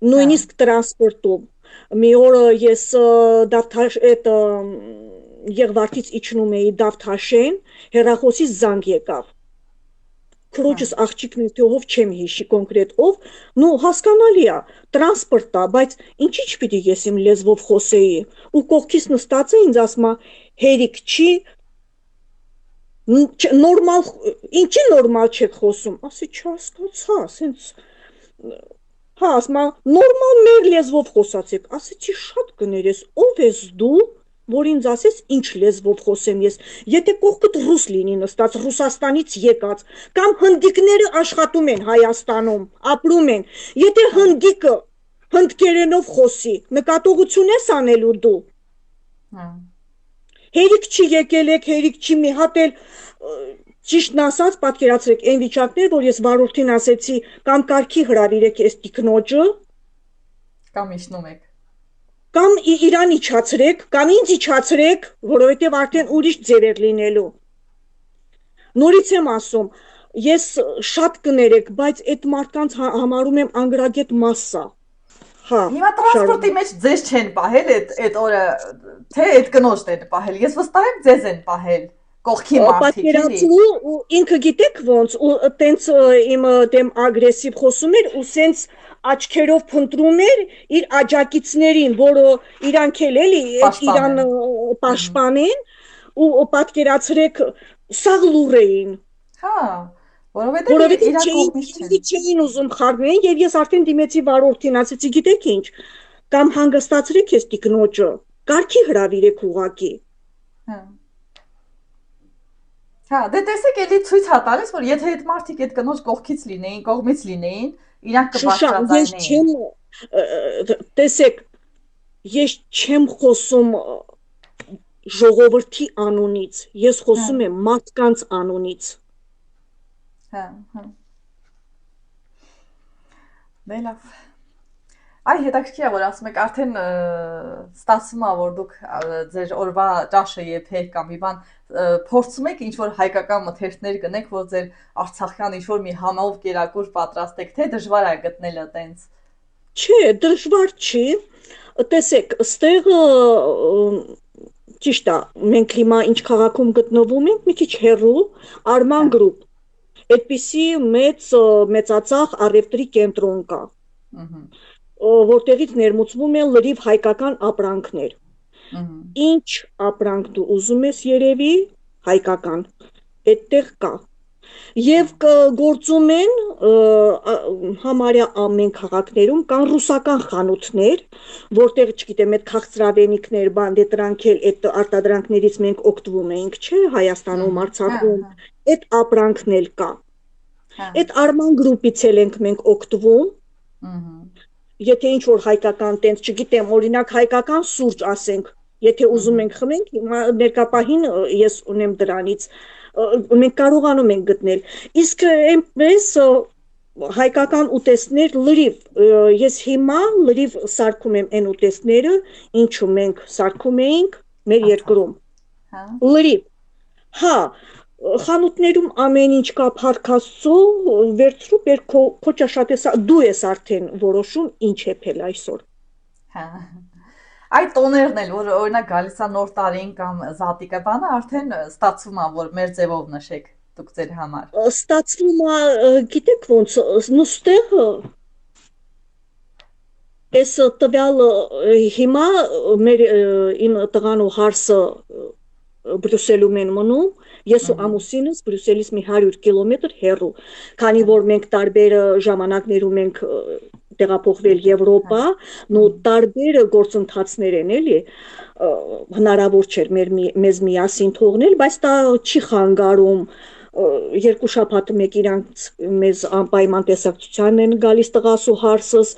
Նույնիսկ տրանսպորտում։ Մի օր ես այդ Եղվարդից իջնում էի Դավթաշեն, հեռախոսից զանգ եկավ։ Քրոջս աղջիկն է, թե ով չեմ հիշի կոնկրետ ով, հասկանալի է, տրանսպորտ է, բայց ինչի՞ չպիտի ես իմ լեզվով խոսեի, ու կողքից նստած է ինձ ասում է, հերիք չի, նորմալ, ինչի նորմալ չեք խոսում, ասի չհասկացա, ասենց, ասում է, նորմալ մեր լեզվով խոսացեք, ասեցի շատ կներես, ով ես դու, որ ինձ ասես ինչ լեզվով խոսեմ ես, եթե կողքդ ռուս լինի նստած, Ռուսաստանից եկած, կամ հնդիկները աշխատում են Հայաստանում, ապրում են, եթե հնդիկը հնդկերենով խոսի, նկատողություն ես անելու դու։ Հերիք չի եկել եք, հերիք չի մի հատ էլ ճիշտն ասած պատկերացրեք այն վիճակներ, որ ես վարորդին ասեցի կամ կարգի հրավիրեք այս տիկնոջը, կամ իջնում եք, կամ իրան իջացրեք, կամ ինձ իջացրեք, որովհետև արդեն ուրիշ ձևեր լինելու։ Նորից եմ ասում, ես շատ կներեք, բայց այդ մարդկանց համարում եմ անգրագետ մասսա։ Հիմա տրանսպորտի մեջ ձեզ չեն պահել այդ օրը, թե այդ կնոջն են պահել, ես վստահ եմ ձեզ են պահել, կողքի մարդիկ, պատկերացրու, ինքը գիտեք ոնց, ու տենց իմ դեմ ագրեսիվ խոսում էր, ու սենց աչքերով փնտրում էր իր աջակիցներին, որը իրանք էլ էլի իրան պաշտպանեն, ու պատկերացրեք սաղ լուր էին։ Որովհետև իրանք չէին ուզում խառնեն, եւ ես արդեն դիմեցի վարորդին, ասեցի, գիտեք ինչ, կամ հանգստացրեք ես տիկնոջը, կարգի հրավիրեք ուղակի։ Դե տեսեք, էլի ցույց է տալիս, որ եթե այդ մարդիկ այդ կնոջ կողքից լինեին, կողմից լինեին, իրանք կբարձրացնեին։ Տեսեք, ես չեմ խոսում ժողովրդի անունից, ես խոսում եմ մարդկանց անունից։ Դե լավ։ Այ հետաքրքիր է որ ասում եք արդեն ստացվում է որ դուք ձեր օրվա ճաշը եփեք կամ մի բան փորձում եք ինչ որ հայկական մթերքներ գնեք որ ձեր արցախյան ինչ որ մի համով կերակուր պատրաստեք թե դժվար է գտնելը տենց։ Չէ, դժվար չի։ Տեսեք, ստեղ ճիշտ է, մենք հիմա ինչ քաղաքում գտնվում ենք, մի քիչ հեռու, Արման գրուպ։ Այդպիսի մեծածախ առևտրի կենտրոն կա, որտեղից ներմուծվում են լրիվ հայկական ապրանքներ։ Ինչ ապրանք դու ուզում ես երևի հայկական, այդտեղ կա։ Եվ գործում են համարյա ամեն քաղաքներում կան ռուսական խանութներ, որտեղ, չգիտեմ, այդ քաղցրավենիքներ, բան դե դրանք էլ այդ արտադրանքներից մենք օգտվում ենք, չէ, Հայաստանում, Արցախում, այդ ապրանքն էլ կա։ Այդ Արման գրուպից էլ ենք մենք օգտվում։ Եթե ինչ որ հայկական տենց, չգիտեմ, օրինակ հայկական սուրճ ասենք, եթե ուզում ենք խմենք, հիմա ներկապահին ես ունեմ դրանից, մենք կարողանում ենք գտնել։ Իսկ այնպես հայկական ուտեստներ լրիվ, ես հիմա լրիվ սարքում եմ այն ուտեստները, ինչու մենք սարքում էինք մեր երկրում։ Լրիվ։ Հա, խանութներում ամեն ինչ կա փառքաստու, վերցրու բեր քո ճաշատեսա, դու ես արդեն որոշում ինչ է փել այսօր։ Հա։ Այդ տոներն էլ, որ օրինակ գալիս է նոր տարին կամ զատիկը բանը, արդեն ստացվում է, որ մեր ձևով նշեք դուք ձեր համար։ Ստացվում է, գիտեք ոնց, նստեղ այս տվյալ հիմա մեր իմ տղան ու հարսը Բրյուսելում են մնում, ես ու ամուսինս Բրյուսելից մի 100 կիլոմետր հեռու, քանի որ մենք տարբեր ժամանակներում ենք տեղափոխվել Եվրոպա, նո տարբեր գործընթացներ են էլի, հնարավոր չէր մեզ միասին թողնել, բայց դա չի խանգարում, երկու շաբաթ մեկ իրանք մեզ անպայման տեսակցության են գալիս տղաս ու հարսս,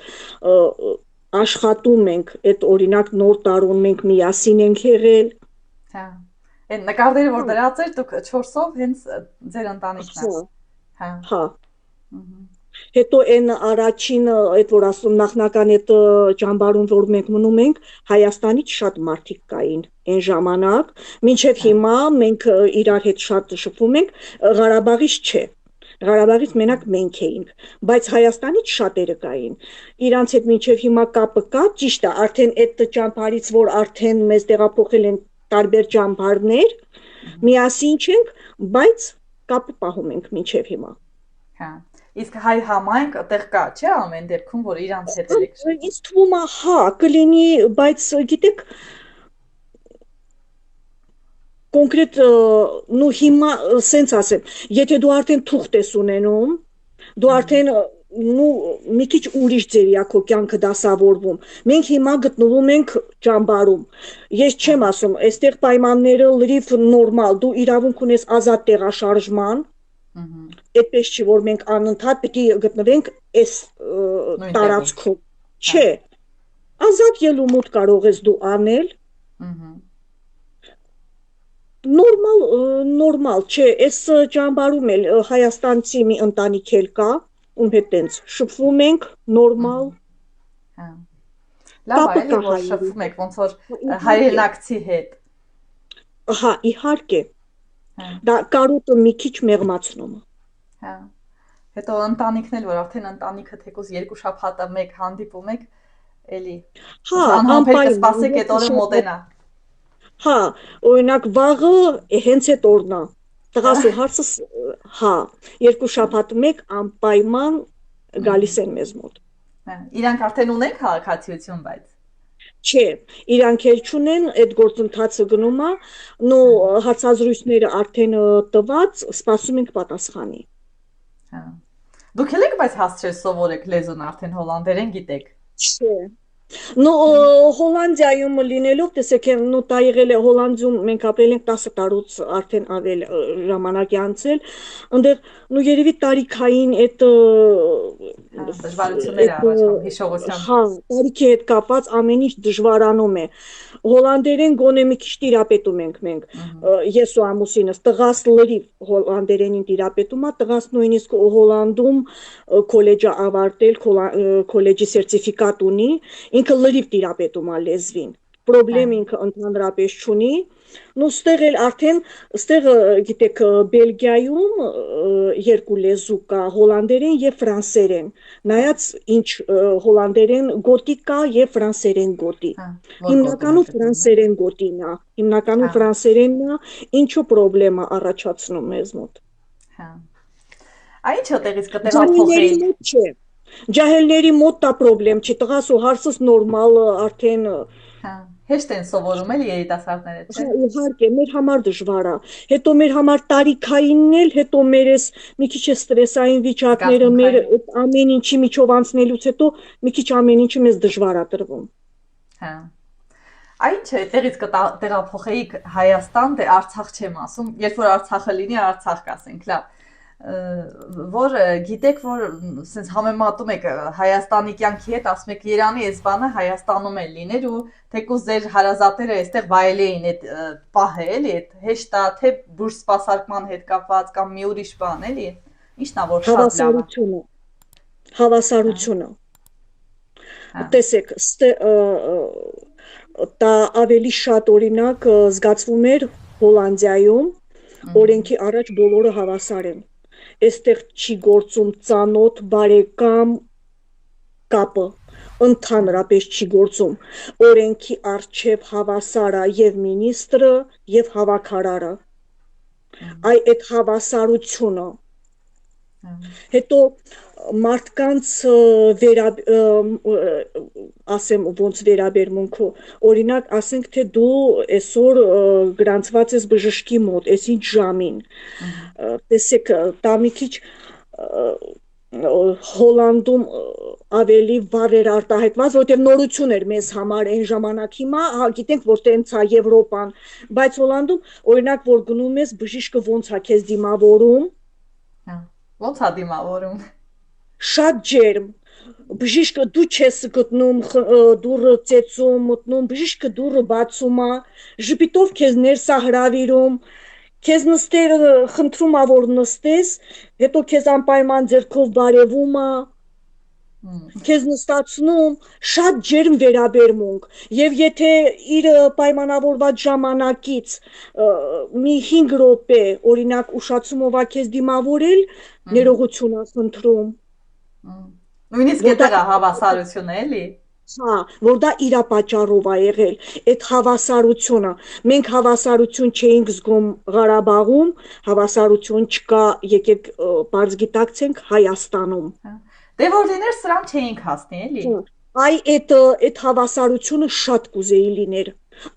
աշխատում ենք, այդ օրինակ նոր տարուն մենք միասին ենք եղել։ Հա։ Այն նկարները որ դրած էր դուք 4-ով հենց ձեր ընտանիքն է։ Հա։ Հետո այն առաջին, այդ որ ասում նախնական այդ ճամբարում որ մենք մնում ենք, Հայաստանից շատ մարդիկ կային այն ժամանակ, մինչև հիմա մենք իրար հետ շատ շփվում ենք, Ղարաբաղից չէ։ Ղարաբաղից մենակ մենք էինք, բայց Հայաստանից շատերը կային։ Իրանց հետ մինչև հիմա կապը կա, ճիշտ է, արդեն այդ ճամբարից որ արդեն մեզ տեղափոխել են տարբեր ճամբարներ, միասին չենք, բայց կապը պահում ենք մինչև հիմա։ Հա։ Իսկ հայ համայնք այդտեղ կա, չէ՞ ամեն դեպքում, որ իրանց հետ եք շփվում։ Ինձ թվում է, հա, կլինի, բայց գիտեք, կոնկրետ նու հիմա սենց ասեմ, եթե դու արդեն թուղթ ես ունենում, դու արդեն նու մի քիչ ուրիշ ձևի է քո կյանքը դասավորվում։ Մենք հիմա գտնվում ենք ճամբարում։ Ես չեմ ասում, այստեղ պայմանները լրիվ նորմալ, դու իրավունք ունես ազատ տեղաշարժման, այդպես չի, որ մենք անընդհատ պիտի գտնվենք այս տարածքում։ Չէ, ազատ ելումուտ կարող ես դու անել։ Նորմալ, չէ, այս ճամբարում էլ հայաստանցի մի ընտանիք էլ կա, ում հետ տենց շփվում ենք, նորմալ։ Լավ է, որ շփվում եք, ոնց որ հայրենակցի հետ։ Հա, իհարկե։ Դա կարոտը մի քիչ մեղմացնում է։ Հա։ Հետո ընտանիքն էլ, որ արդեն ընտանիքը թեկուզ 2 շաբաթ մեկ հանդիպում եք, էլի։ Հա, անպայման սպասեք այդ օրը մոտենա։ Հա, օրինակ վաղը հենց այդ օրն է։ Տղաս ու հարսս, հա, 2 շաբաթ մեկ անպայման գալիս են մեզ մոտ։ Իրանք արդեն ունեն քաղաքացիություն, բայց Չէ, իրանք էլ չունեն, այդ գործընթացը գնում է, նո հարցազրույցները արդեն տված, սպասում ենք պատասխանի։ Հա։ Դուք եք բայց հասցրել սովորեք լեզուն արդեն հոլանդերեն գիտեք։ Չէ։ Նո Հոլանդիայում լինելով, տեսեք, նո դա եղել է Հոլանդիում, մենք ապրել ենք 10 տարուց արդեն ավել ժամանակ է անցել, այնտեղ նո երևի տարիքային այդ դժվարությունները առաջանում հիշողության։ Հա, տարիքի հետ կապված ամեն ինչ դժվարանում է։ Հոլանդերեն գոնե մի քիչ տիրապետում ենք մենք, ես ու ամուսինս, տղաս լրիվ հոլանդերենին տիրապետում է, տղաս նույնիսկ Հոլանդում քոլեջը ավարտել, քոլեջի սերտիֆիկատ ունի, ինքը լրիվ տիրապետում է լեզվին, պրոբլեմ ինքը ընդհանրապես չունի, նո ստեղ էլ արդեն, ստեղ գիտեք Բելգիայում 2 լեզու կա, հոլանդերեն եւ ֆրանսերեն, նայած ինչ հոլանդերեն գոտի կա եւ ֆրանսերեն գոտի, հիմնականում ֆրանսերեն գոտին է, հիմնականում ֆրանսերենն է, ինչու պրոբլեմ է առաջացնում մեզ մոտ։ Հա։ Այդ ինչը տեղից կտեղափոխեին։ Ջահելների մոտ դա պրոբլեմ չի, տղաս ու հարցս նորմալ արդեն Հա, հեշտ են սովորում էլի երիտասարդները, չէ՞։ իհարկե մեր համար դժվար է, հետո մեր համար տարիքայինն էլ, հետո մեր էս մի քիչ ստրեսային վիճակները, մեր այդ ամեն ինչի միջով անցնելուց հետո մի քիչ ամեն ինչը մեզ դժվար է տրվում։ Հա։ Այն չէ, այդտեղից կտեղափոխեիք Հայաստան, դե Արցախ չեմ ասում, երբ որ Արցախը լինի, Արցախ կասենք, լավ։ Որ գիտեք, որ sense համեմատում եք Հայաստանի կյանքի հետ, ասում եք Երանի այս բանը Հայաստանում էլ լիներ ու թեկուզ ձեր հարազատները այստեղ վայելի էին այդ պահը, էլի, այդ հեշտ է, թե բուրս սպասարկման հետ կապված կամ մի ուրիշ բան, էլի։ Ինչն է որ շատ լավ է։ Հավասարությունը։ Տեսեք, դա ավելի շատ օրինակ զգացվում էր Հոլանդիայում, օրենքի առաջ բոլորը հավասար են։ Այստեղ չի գործում ծանոթ բարեկամ կապը, ընդհանրապես չի գործում։ Օրենքի առջև հավասար է եւ մինիստրը, եւ հավաքարարը։ Այդ հավասարությունը։ Հետո մարդկանց ասեմ ոնց վերաբերմունքը, օրինակ ասենք թե դու այսօր գրանցված ես բժշկի մոտ, այս ինչ ժամին, տեսեք, դա մի քիչ Հոլանդում ավելի վառ էր արտահայտված, որտեղ նորություն էր մեզ համար այն ժամանակ, հիմա գիտենք, որ տենց է Եվրոպան, բայց Հոլանդում օրինակ որ գնում ես բժիշկը ոնց է քեզ դիմավորում, ոնց է դիմավորում, շատ ջերմ, բժիշկը դու չես գտնում, դուռը ծեծում, մտնում, բժիշկը դուռը բացում է, ժպիտով քեզ ներս է հրավիրում, քեզ նստեր խնդրում է որ նստես, հետո քեզ անպայման ձեռքով բարևում է, քեզ նստացնում, շատ ջերմ վերաբերմունք, եւ եթե իր պայմանավորված ժամանակից մի 5 րոպե օրինակ ուշացումով է քեզ դիմավորել, ներողություն է խնդրում։ Նույնիսկ դա հավասարություն է, էլի։ Հա, որ դա իր պատճառով է եղել, այդ հավասարությունը։ Մենք հավասարություն չէինք զգում Ղարաբաղում, հավասարություն չկա, եկեք բարձ գիտակցենք Հայաստանում։ Դե որ լիներ սրան չէինք հասնի, էլի։ Այդ հավասարությունը շատ կուզեի լիներ։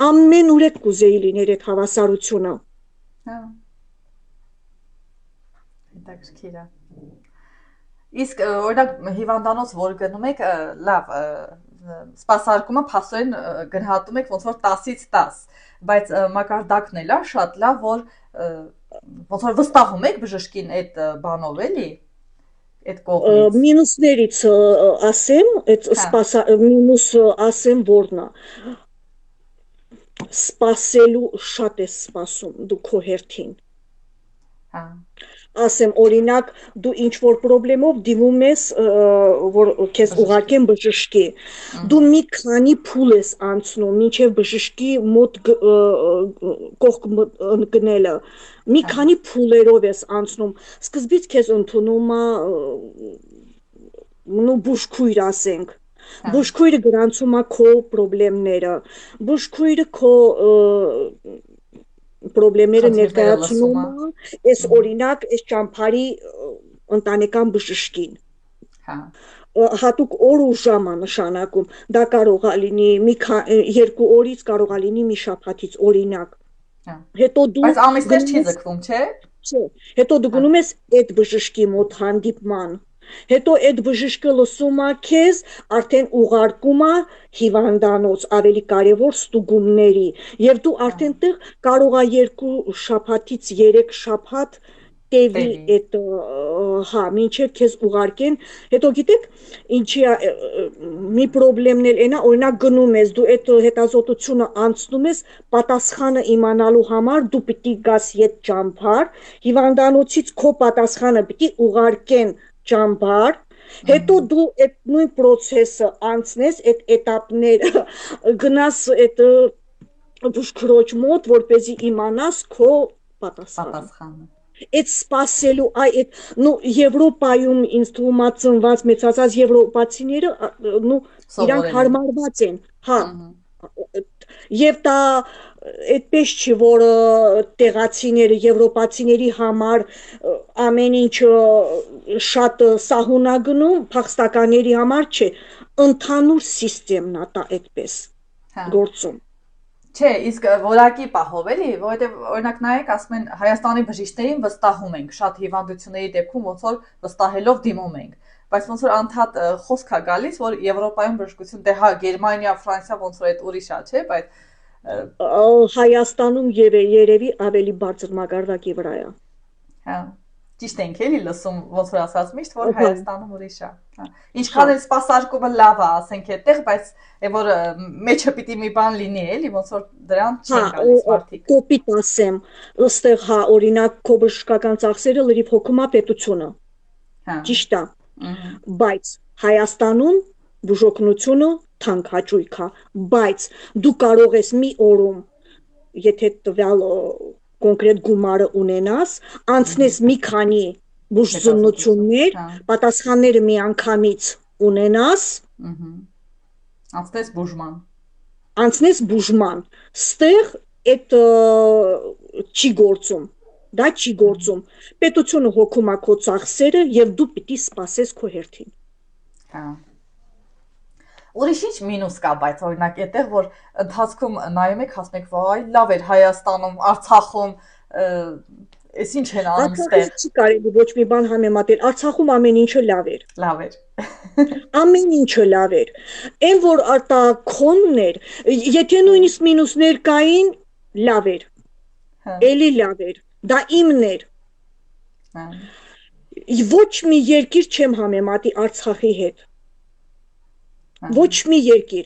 Ամեն ուրեք կուզեի լիներ այդ հավասարությունը։ Հա։ Հետաքրքիր է։ Իսկ օրինակ հիվանդանոց որ գնում եք, լավ, սպասարկումը փաստորեն գնահատում եք ոնց որ 10-ից 10, բայց մակարդակն էլ է շատ լավ, որ ոնց որ վստահում եք բժշկին այդ բանով, էլի, այդ կողմից։ Մինուսներից ասեմ, այդ մինուս ասեմ որն է։ Սպասելու շատ է սպասում դու քո հերթին։ Հա։ Ասեմ օրինակ դու ինչ որ խնդրելով դիմում ես որ քեզ ուղարկեն բժշկի դու մի քանի փուլ ես անցնում մինչև բժշկի մոտ կողք ընկնելը մի քանի փուլերով ես անցնում սկզբից քեզ ընդունում է նո բուժքույր ասենք բուժքույրը գրանցում է քո խնդիրները բուժքույրը քո պրոբլեմները ներկայացնում է, այս օրինակ, այս ճամփարի ընտանեկան բժշկին։ Հա։ Հատուկ օր ու ժամ է նշանակում։ Դա կարող է լինի 2 օրից, կարող է լինի մի շաբաթից, օրինակ։ Հա։ Հետո դու Բայց ամիսներ չի ձգվում, չէ՞։ Չէ։ Հետո դու գնում ես այդ բժշկի մոտ հանդիպման։ Հետո այդ բժիշկը լսում է քեզ, արդեն ուղարկում է հիվանդանոց, ավելի կարևոր ստուգումների, եւ դու արդեն տեղ կարող է 2 շաբաթից 3 շաբաթ տևի այդ հա, մինչև քեզ ուղարկեն, հետո գիտեք, ինչի է մի խնդիրն էլ այնա, օրինակ գնում ես, դու այդ հետազոտությունը անցնում ես, պատասխանը իմանալու համար դու պիտի գաս այդ ճամփար, հիվանդանոցից քո պատասխանը պիտի ուղարկեն ճամփար, հետո դու այդ նույն process-ը անցնես, այդ этаպները գնաս այդ բուժքրոջ մոտ, որպեսզի իմանաս քո պատասխանը։ Այդ սպասելու, այդ նո Եվրոպայում ինձ թվում է ծնված մեծացած եվրոպացիները, նո իրանք հարմարված են, հա։ Եվ դա այդպես չի, որ տեղացիները, եվրոպացիների համար ամեն ինչ շատ սահունագնում փախստականների համար չէ, ընդհանուր համակարգն է դա այդպես գործում։ Չէ, իսկ որակի պահով էլի, որովհետև օրինակ նայեք, ասում են Հայաստանի բժիշկներին վստահում ենք, շատ հիվանդությունների դեպքում ոնց որ վստահելով դիմում ենք, բայց ոնց որ անդադ խոսք է գալիս, որ Եվրոպայում բժշկություն դե հա Գերմանիա, Ֆրանսիա ոնց որ այդ ուրիշ է, չէ, բայց Հայաստանում երևի ավելի բարձր մակարդակի վրա է։ Հա, ճիշտ ենք էլի լսում, ոնց որ ասած միշտ, որ Հայաստանում ուրիշ է։ Հա, ինչքան էլ սպասարկումը լավ է, ասենք այդտեղ, բայց որ մեջը պիտի մի բան լինի էլի, ոնց որ դրան չեն գալիս մարդիկ։ Կոպիտ ասեմ, ըստեղ հա, օրինակ քո բժշկական ծախսերը լրիվ հոգում է պետությունը։ Հա։ Ճիշտ է։ Բայց Հայաստանում բուժօգնությունը թանկ հաճույք է, բայց դու կարող ես մի օրում, եթե տվյալ կոնկրետ գումարը ունենաս, անցնես մի քանի բուժզննություններ, պատասխանները մի անգամից ունենաս, անցնես բուժման, ստեղ այդ չի գործում, դա չի գործում, պետությունը հոգում է քո ծախսերը և դու պիտի սպասես քո հերթին։ Հա։ Ուրիշ ինչ մինուս կա, բայց օրինակ այդտեղ որ ընթացքում նայում եք, ասում եք, վայ, լավ էր Հայաստանում, Արցախում, էս ինչ են անում ստեղ։ Չի կարելի ոչ մի բան համեմատել, Արցախում ամեն ինչը լավ էր։ Լավ էր։ Ամեն ինչը լավ էր։ Այն որ արտաքոնն էր, եթե նույնիսկ մինուսներ կային, լավ էր։ Էլի լավ էր։ Դա իմն էր։ Ոչ մի երկիր չեմ համեմատի Արցախի հետ։ Ոչ մի երկիր,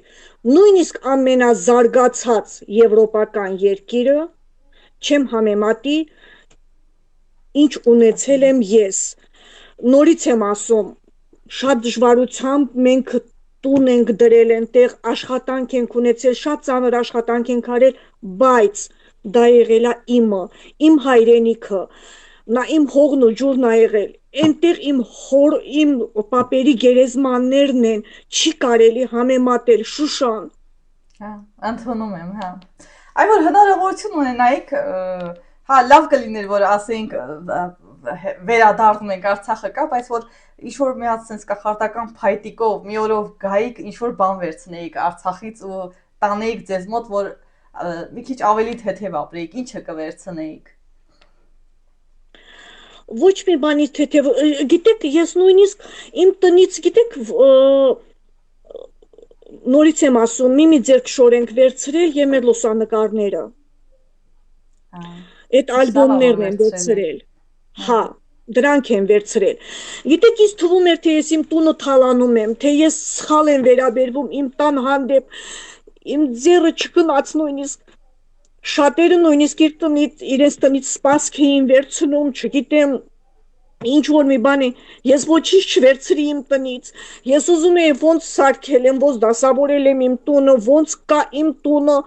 նույնիսկ ամենազարգացած եվրոպական երկիրը չեմ համեմատի, ինչ ունեցել եմ ես։ Նորից եմ ասում, շատ դժվարությամբ մենք տուն ենք դրել այնտեղ, աշխատանք ենք ունեցել, շատ ծանր աշխատանք ենք արել, բայց դա եղել է իմը, իմ հայրենիքը, նա իմ հողն ու ջուրն ա եղել, այնտեղ իմ պապերի գերեզմաններն են, չի կարելի համեմատել, Շուշան։ Հա, ընդունում եմ, հա։ Այ որ հնարավորություն ունենայիք, հա, լավ կլիներ, որ ասենք վերադառնում ենք Արցախը կա, բայց որ ինչ-որ մի հատ sense կախարդական փայտիկով մի օրով գայիք, ինչ-որ բան վերցնեիք Արցախից ու տանեիք ձեզ մոտ, որ մի քիչ ավելի թեթև ապրեիք, ինչը կվերցնեիք։ Ոչ մի բանից թեթև, գիտեք, ես նույնիսկ իմ տնից, գիտեք, նորից եմ ասում, մի ձեռք շոր ենք վերցրել և մեր լուսանկարները։ Այդ ալբոմներն են վերցրել։ Հա, դրանք են վերցրել։ Գիտեք, ինձ թվում էր, թե ես իմ տունը թալանում եմ, թե ես սխալ եմ վերաբերվում իմ տան հանդեպ, իմ ձեռը չգնաց նույնիսկ, շատերը նույնիսկ իրենց տնից սպասք էին վերցնում, չգիտեմ, ինչ որ մի բան է, ես ոչինչ չվերցրի իմ տնից, ես ուզում էի ոնց սարքել եմ, ոնց դասավորել եմ իմ տունը, ոնց կա իմ տունը,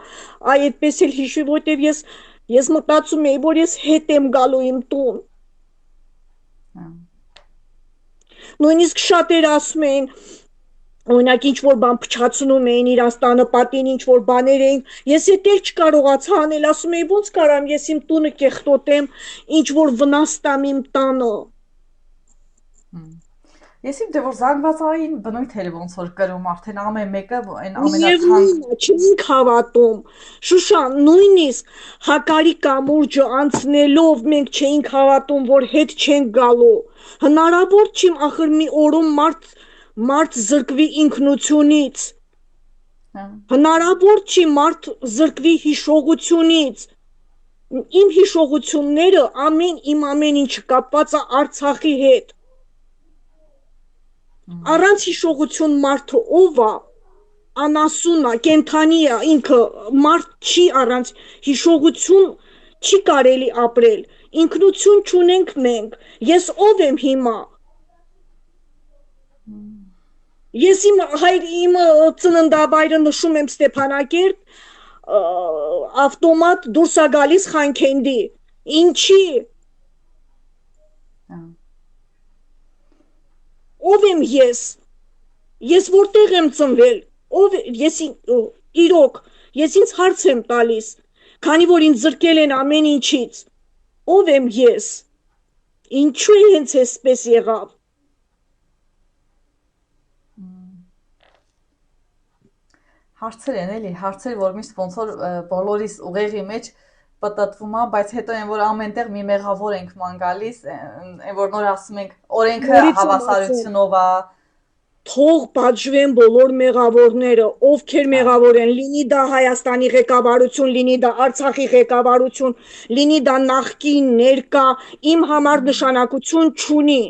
այդպես էլ հիշի, որտև ես մտածում էի, որ ես հետ եմ գալու իմ տուն։ Նույնիսկ շատերը ասում էին, օրինակ ինչ-որ բան փչացնում էին իրաց տանը պատին, ինչ-որ բաներ էին, ես էդ էլ չկարողացա անել, ասում էի, ոնց կարամ ես իմ տունը կեղտոտեմ, ինչ-որ վնաս տամ իմ տանը։ Ես իմ դե որ զանգվածային բնույթ էր ոնց որ կրում արդեն ամեն մեկը այն ամենաթանկ չենք հավատում։ Շուշան, նույնիսկ Հակարի կամուրջը անցնելով մենք չէինք հավատում, որ հետ չենք գալու։ Հնարավոր չի ախր մի օրում մարդ զրկվի ինքնությունից։ Հնարավոր չի մարդ զրկվի հիշողությունից։ Իմ հիշողությունները իմ ամեն ինչը կապված է Արցախի հետ։ Առանց հիշողություն մարդը ով է, անասուն է, կենդանի է, ինքը մարդ չի առանց հիշողություն չի կարելի ապրել, ինքնություն չունենք մենք, ես ով եմ հիմա, ես իմ ծննդավայրը նշում եմ Ստեփանակերտ, ավտոմատ դուրս է գալիս Խանքենդի, ինչի, ով եմ ես որտեղ եմ ծնվել, իրոք, ես ինձ հարց եմ տալիս, քանի որ ինձ զրկել են ամեն ինչից, ով եմ ես, ինչու է հենց էսպես եղավ, Հարցեր են էլի, հարցեր, որ միշտ ոնց որ բոլորիս ուղեղի մեջ պատտվում է, բայց հետո այն որ ամենտեղ մի մեղավոր ենք ման գալիս, այն որ նոր ասում ենք օրենքը հավասարությունով է, թող պատժվեն բոլոր մեղավորները, ովքեր մեղավոր են, լինի դա Հայաստանի ղեկավարություն, լինի դա Արցախի ղեկավարություն, լինի դա նախկին, ներկա, իմ համար նշանակություն չունի։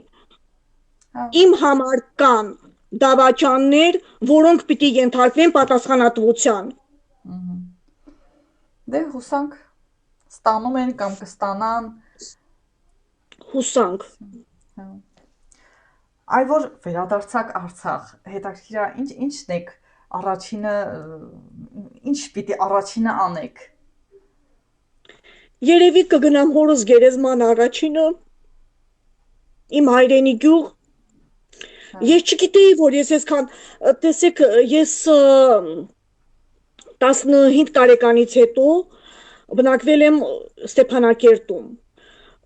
Իմ համար կան դավաճաններ, որոնք պիտի ենթարկվեն պատասխանատվության։ Դե հուսանք ստանում են կամ կստանան։ Հուսանք։ Այ որ վերադարձակ Արցախ, հետաքրքիր է, ինչն եք առաջինը, ինչ պիտի առաջինը անեք։ Երևի կգնամ հորս գերեզման առաջինը, իմ հայրենի գյուղ։ Ես չգիտեի, որ ես այսքան, տեսեք, ես 15 տարեկանից հետո բնակվել եմ Ստեփանակերտում։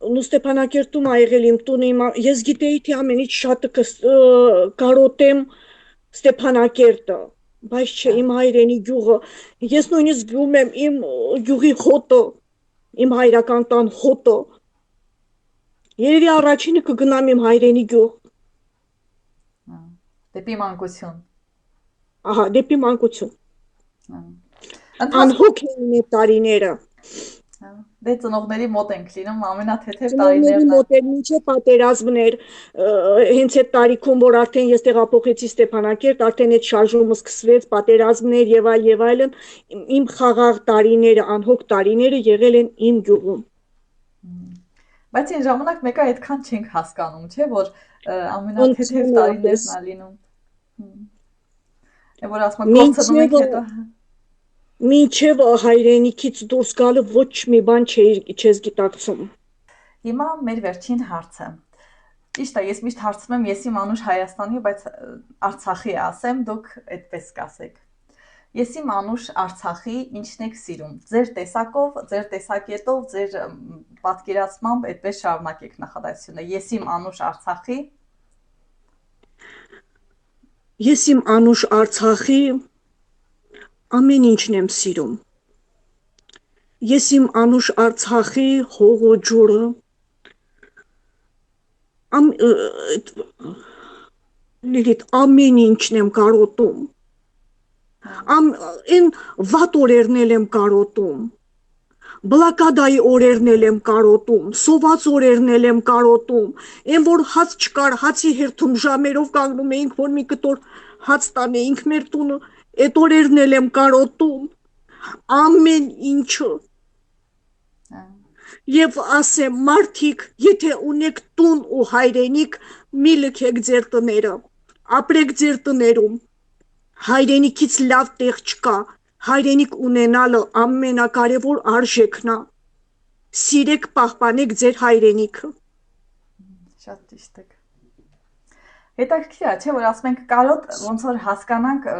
Ու Ստեփանակերտում ա եղել իմ տունը, ես գիտեի, թե ամենից շատ կարոտեմ Ստեփանակերտը, բայց չէ, իմ հայրենի գյուղը, ես նույնիսկ զգում եմ իմ գյուղի հոտը, իմ հայրական տան հոտը։ Երևի առաջինը կգնամ իմ հայրենի գյուղ։ Դեպի մանկություն։ Ահա, դեպի մանկություն։ Անհոգ էին այդ տարիները։ Դե ծնողների մոտ ենք լինում ամենաթեթև տարիներն։ Ծնողների մոտ էր մինչև պատերազմներ, հենց այդ տարիքում, որ արդեն ես տեղափոխեցի Ստեփանակերտ, արդեն այդ շարժումը սկսվեց, պատերազմներ եւ այլն, իմ խաղաղ տարիները, անհոգ տարիները եղել են իմ գյուղում։ Բայց այն ժամանակ մեկը այդքան չենք հասկանում, չէ՞, որ ամենաթեթև տարիներն ա լինում։ Որ ասում են կորցնում եք հետո։ Մինչև հայրենիքից դուրս գալը ոչ մի բան չես գիտակցում։ Հիմա մեր վերջին հարցը։ Ճիշտ է, ես միշտ հարցնում եմ, ես իմ անուշ Հայաստանի, բայց Արցախի ասեմ, դուք այդպես կասեք։ Ես իմ անուշ Արցախի ինչն եք սիրում։ Ձեր տեսակով, ձեր տեսակետով, ձեր պատկերացմամբ այդպես շարունակեք նախադասությունը։ Ես իմ անուշ Արցախի Ես իմ անուշ Արցախի ամեն ինչն եմ սիրում։ Ես իմ անուշ Արցախի հողը ջուրը Լիլիթ ամեն ինչն եմ կարոտում։ Այն վատ օրերն եմ կարոտում։ Բլոկադայի օրերն եմ կարոտում, սոված օրերն եմ կարոտում, այն որ հաց չկար, հացի հերթում ժամերով կանգնում էինք, որ մի կտոր հաց տանեինք մեր տունը, այդ օրերն եմ կարոտում, ամեն ինչը։ Եվ ասեմ, մարդիկ, եթե ունեք տուն ու հայրենիք, մի լքեք ձեր տները, ապրեք ձեր տներում, հայրենիքից լավ տեղ չկա, հայրենիք ունենալը ամենակարևոր արժեքն է։ Սիրեք, պահպանեք ձեր հայրենիքը։ Շատ ճիշտ եք։ Հետաքրքիր է, չէ՞ որ ասում ենք կարոտ, ոնց որ հասկանանք,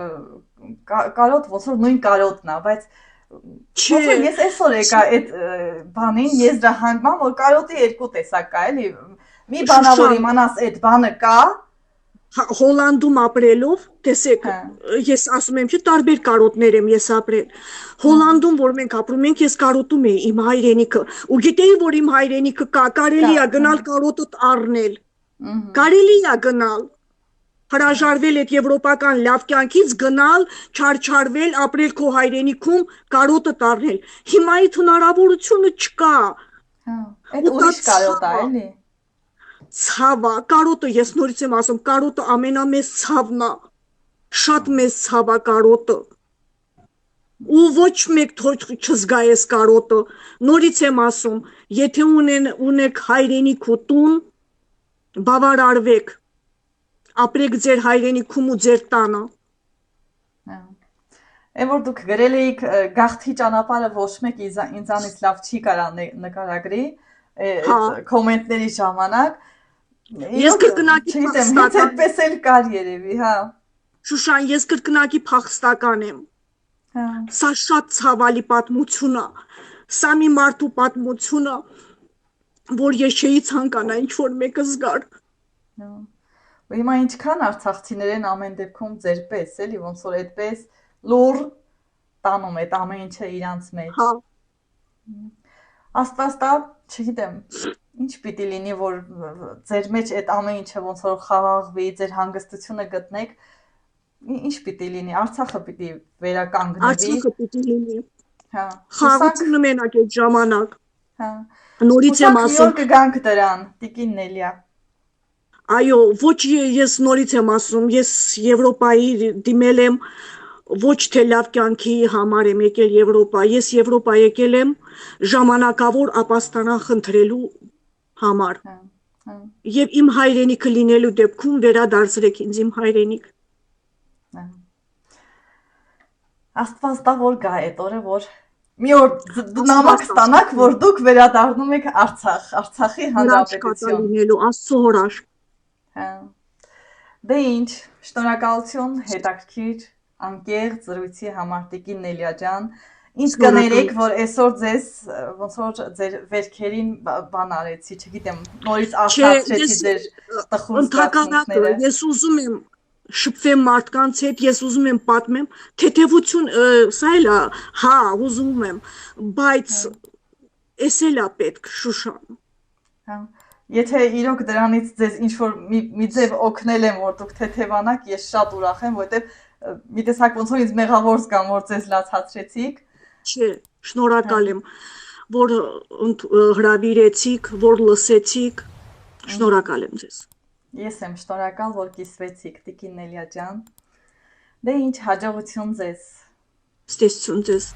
կարոտ ոնց որ նույն կարոտն է, բայց ոնց որ ես այսօր եկա այդ բանին եզրահանգման, որ կարոտի երկու տեսակ կա, էլի։ Մի բանա որ իմանաս այդ բանը կա, Հոլանդում ապրելով, տեսեք, ես ասում եմ, տարբեր կարոտներ եմ ես ապրել։ Հոլանդում, որ մենք ապրում ենք, ես կարոտում էի իմ հայրենիքը, ու գիտեի, որ իմ հայրենիքը կա, կարելի է գնալ կարոտը առնել։ Կարելի է գնալ, հրաժարվել այդ եվրոպական լավ կյանքից, գնալ, չարչարվել, ապրել քո հայրենիքում, կարոտը առնել։ Հիմա այդ հնարավորությունը չկա։ Այդ ուրիշ կարոտ է, էլի։ Ցավը, կարոտը, ես նորից եմ ասում, կարոտը ամենամեծ ցավն է, շատ մեծ ցավ է կարոտը, ու ոչ մեկ թող չզգա այս կարոտը, նորից եմ ասում, եթե ունեք հայրենիք ու տուն, բավարարվեք, ապրեք ձեր հայրենիքում ու ձեր տանը։ Այն որ դուք գրել էիք գաղթի ճանապարհը ոչ մեկ ինձանից լավ չի կարա նկարագրի, կոմենտների ժամանակ Ես կրկնակի փախստական այդպես էլ կար երևի, հա։ Շուշան, ես կրկնակի փախստական եմ։ Սա շատ ցավալի պատմություն է։ Սա մի մարդու պատմություն է, որ ես չէի ցանկանա ինչ որ մեկը զգար։ Ու հիմա ինչքան արցախցիներ են ամեն դեպքում ձեր պես, էլի, ոնց որ այդպես լուր տանում այդ ամեն ինչը իրանց մեջ։ Հա, Աստված տա, չգիտեմ, ինչ պիտի լինի, որ ձեր մեջ այդ ամեն ինչը ոնց որ խաղաղվի, ձեր հանգստությունը գտնեք, ինչ պիտի լինի, Արցախը պիտի վերականգնվի։ Արցախը պիտի լինի։ Հա, Խաղաղությունը մենակ այդ ժամանակ։ հա։ Նորից եմ Հուսանք մի ասում, օր կգանք դրան, տիկին Նելիա։ այո, ոչ ես նորից եմ ասում, ես Եվրոպայի դիմել եմ, ոչ թե լավ կյանքի համար եմ եկել Եվրոպա, ես Եվրոպա եկել եմ ժամանակավոր ապաստանան խնդրելու համար։ Հա, հա, Եվ իմ հայրենիքը լինելու դեպքում վերադարձրեք ինձ իմ հայրենիք։ հա։ Աստված տա որ գա այդ օրը, որ մի օր նամակ ստանաք, որ դուք վերադառնում եք Արցախ, Արցախի Հրաշք կա Հանրապետություն։ լինելու, Աստծո հրաշք։ Հա։ Դե ինչ, շնորհակալություն հետաքրքիր անկեղծ զրույցի համար տիկին Նելիա ջան։ Ինչ կներեք, որ այսօր ձեզ ոնց որ ձեր վերքերին բան արեցի, չգիտեմ, նորից արթնացրեցի ձեր տխուր Ընդհակառակը, զգացմունքները։ ես ուզում եմ շփվեմ մարդկանց հետ, ես ուզում եմ պատմեմ, թեթևություն, սա էլ է, հա, ուզում եմ, բայց էս էլ է պետք, Շուշան։ Հա։ Եթե իրոք դրանից ձեզ ինչ որ մի ձև օգնել եմ, որ դուք թեթևանաք, ես շատ ուրախ եմ, որովհետև մի տեսակ ոնց որ ինձ մեղավոր զգամ, որ ձեզ լացացրեցիք։ Չէ, շնորհակալ եմ, որ հրավիրեցիք, որ լսեցիք, շնորհակալ եմ ձեզ։ Ես եմ շնորհակալ, որ կիսվեցիք, տիկին Նելիա ջան։ Դե ինչ, հաջողություն ձեզ։ Ստեսություն ձեզ։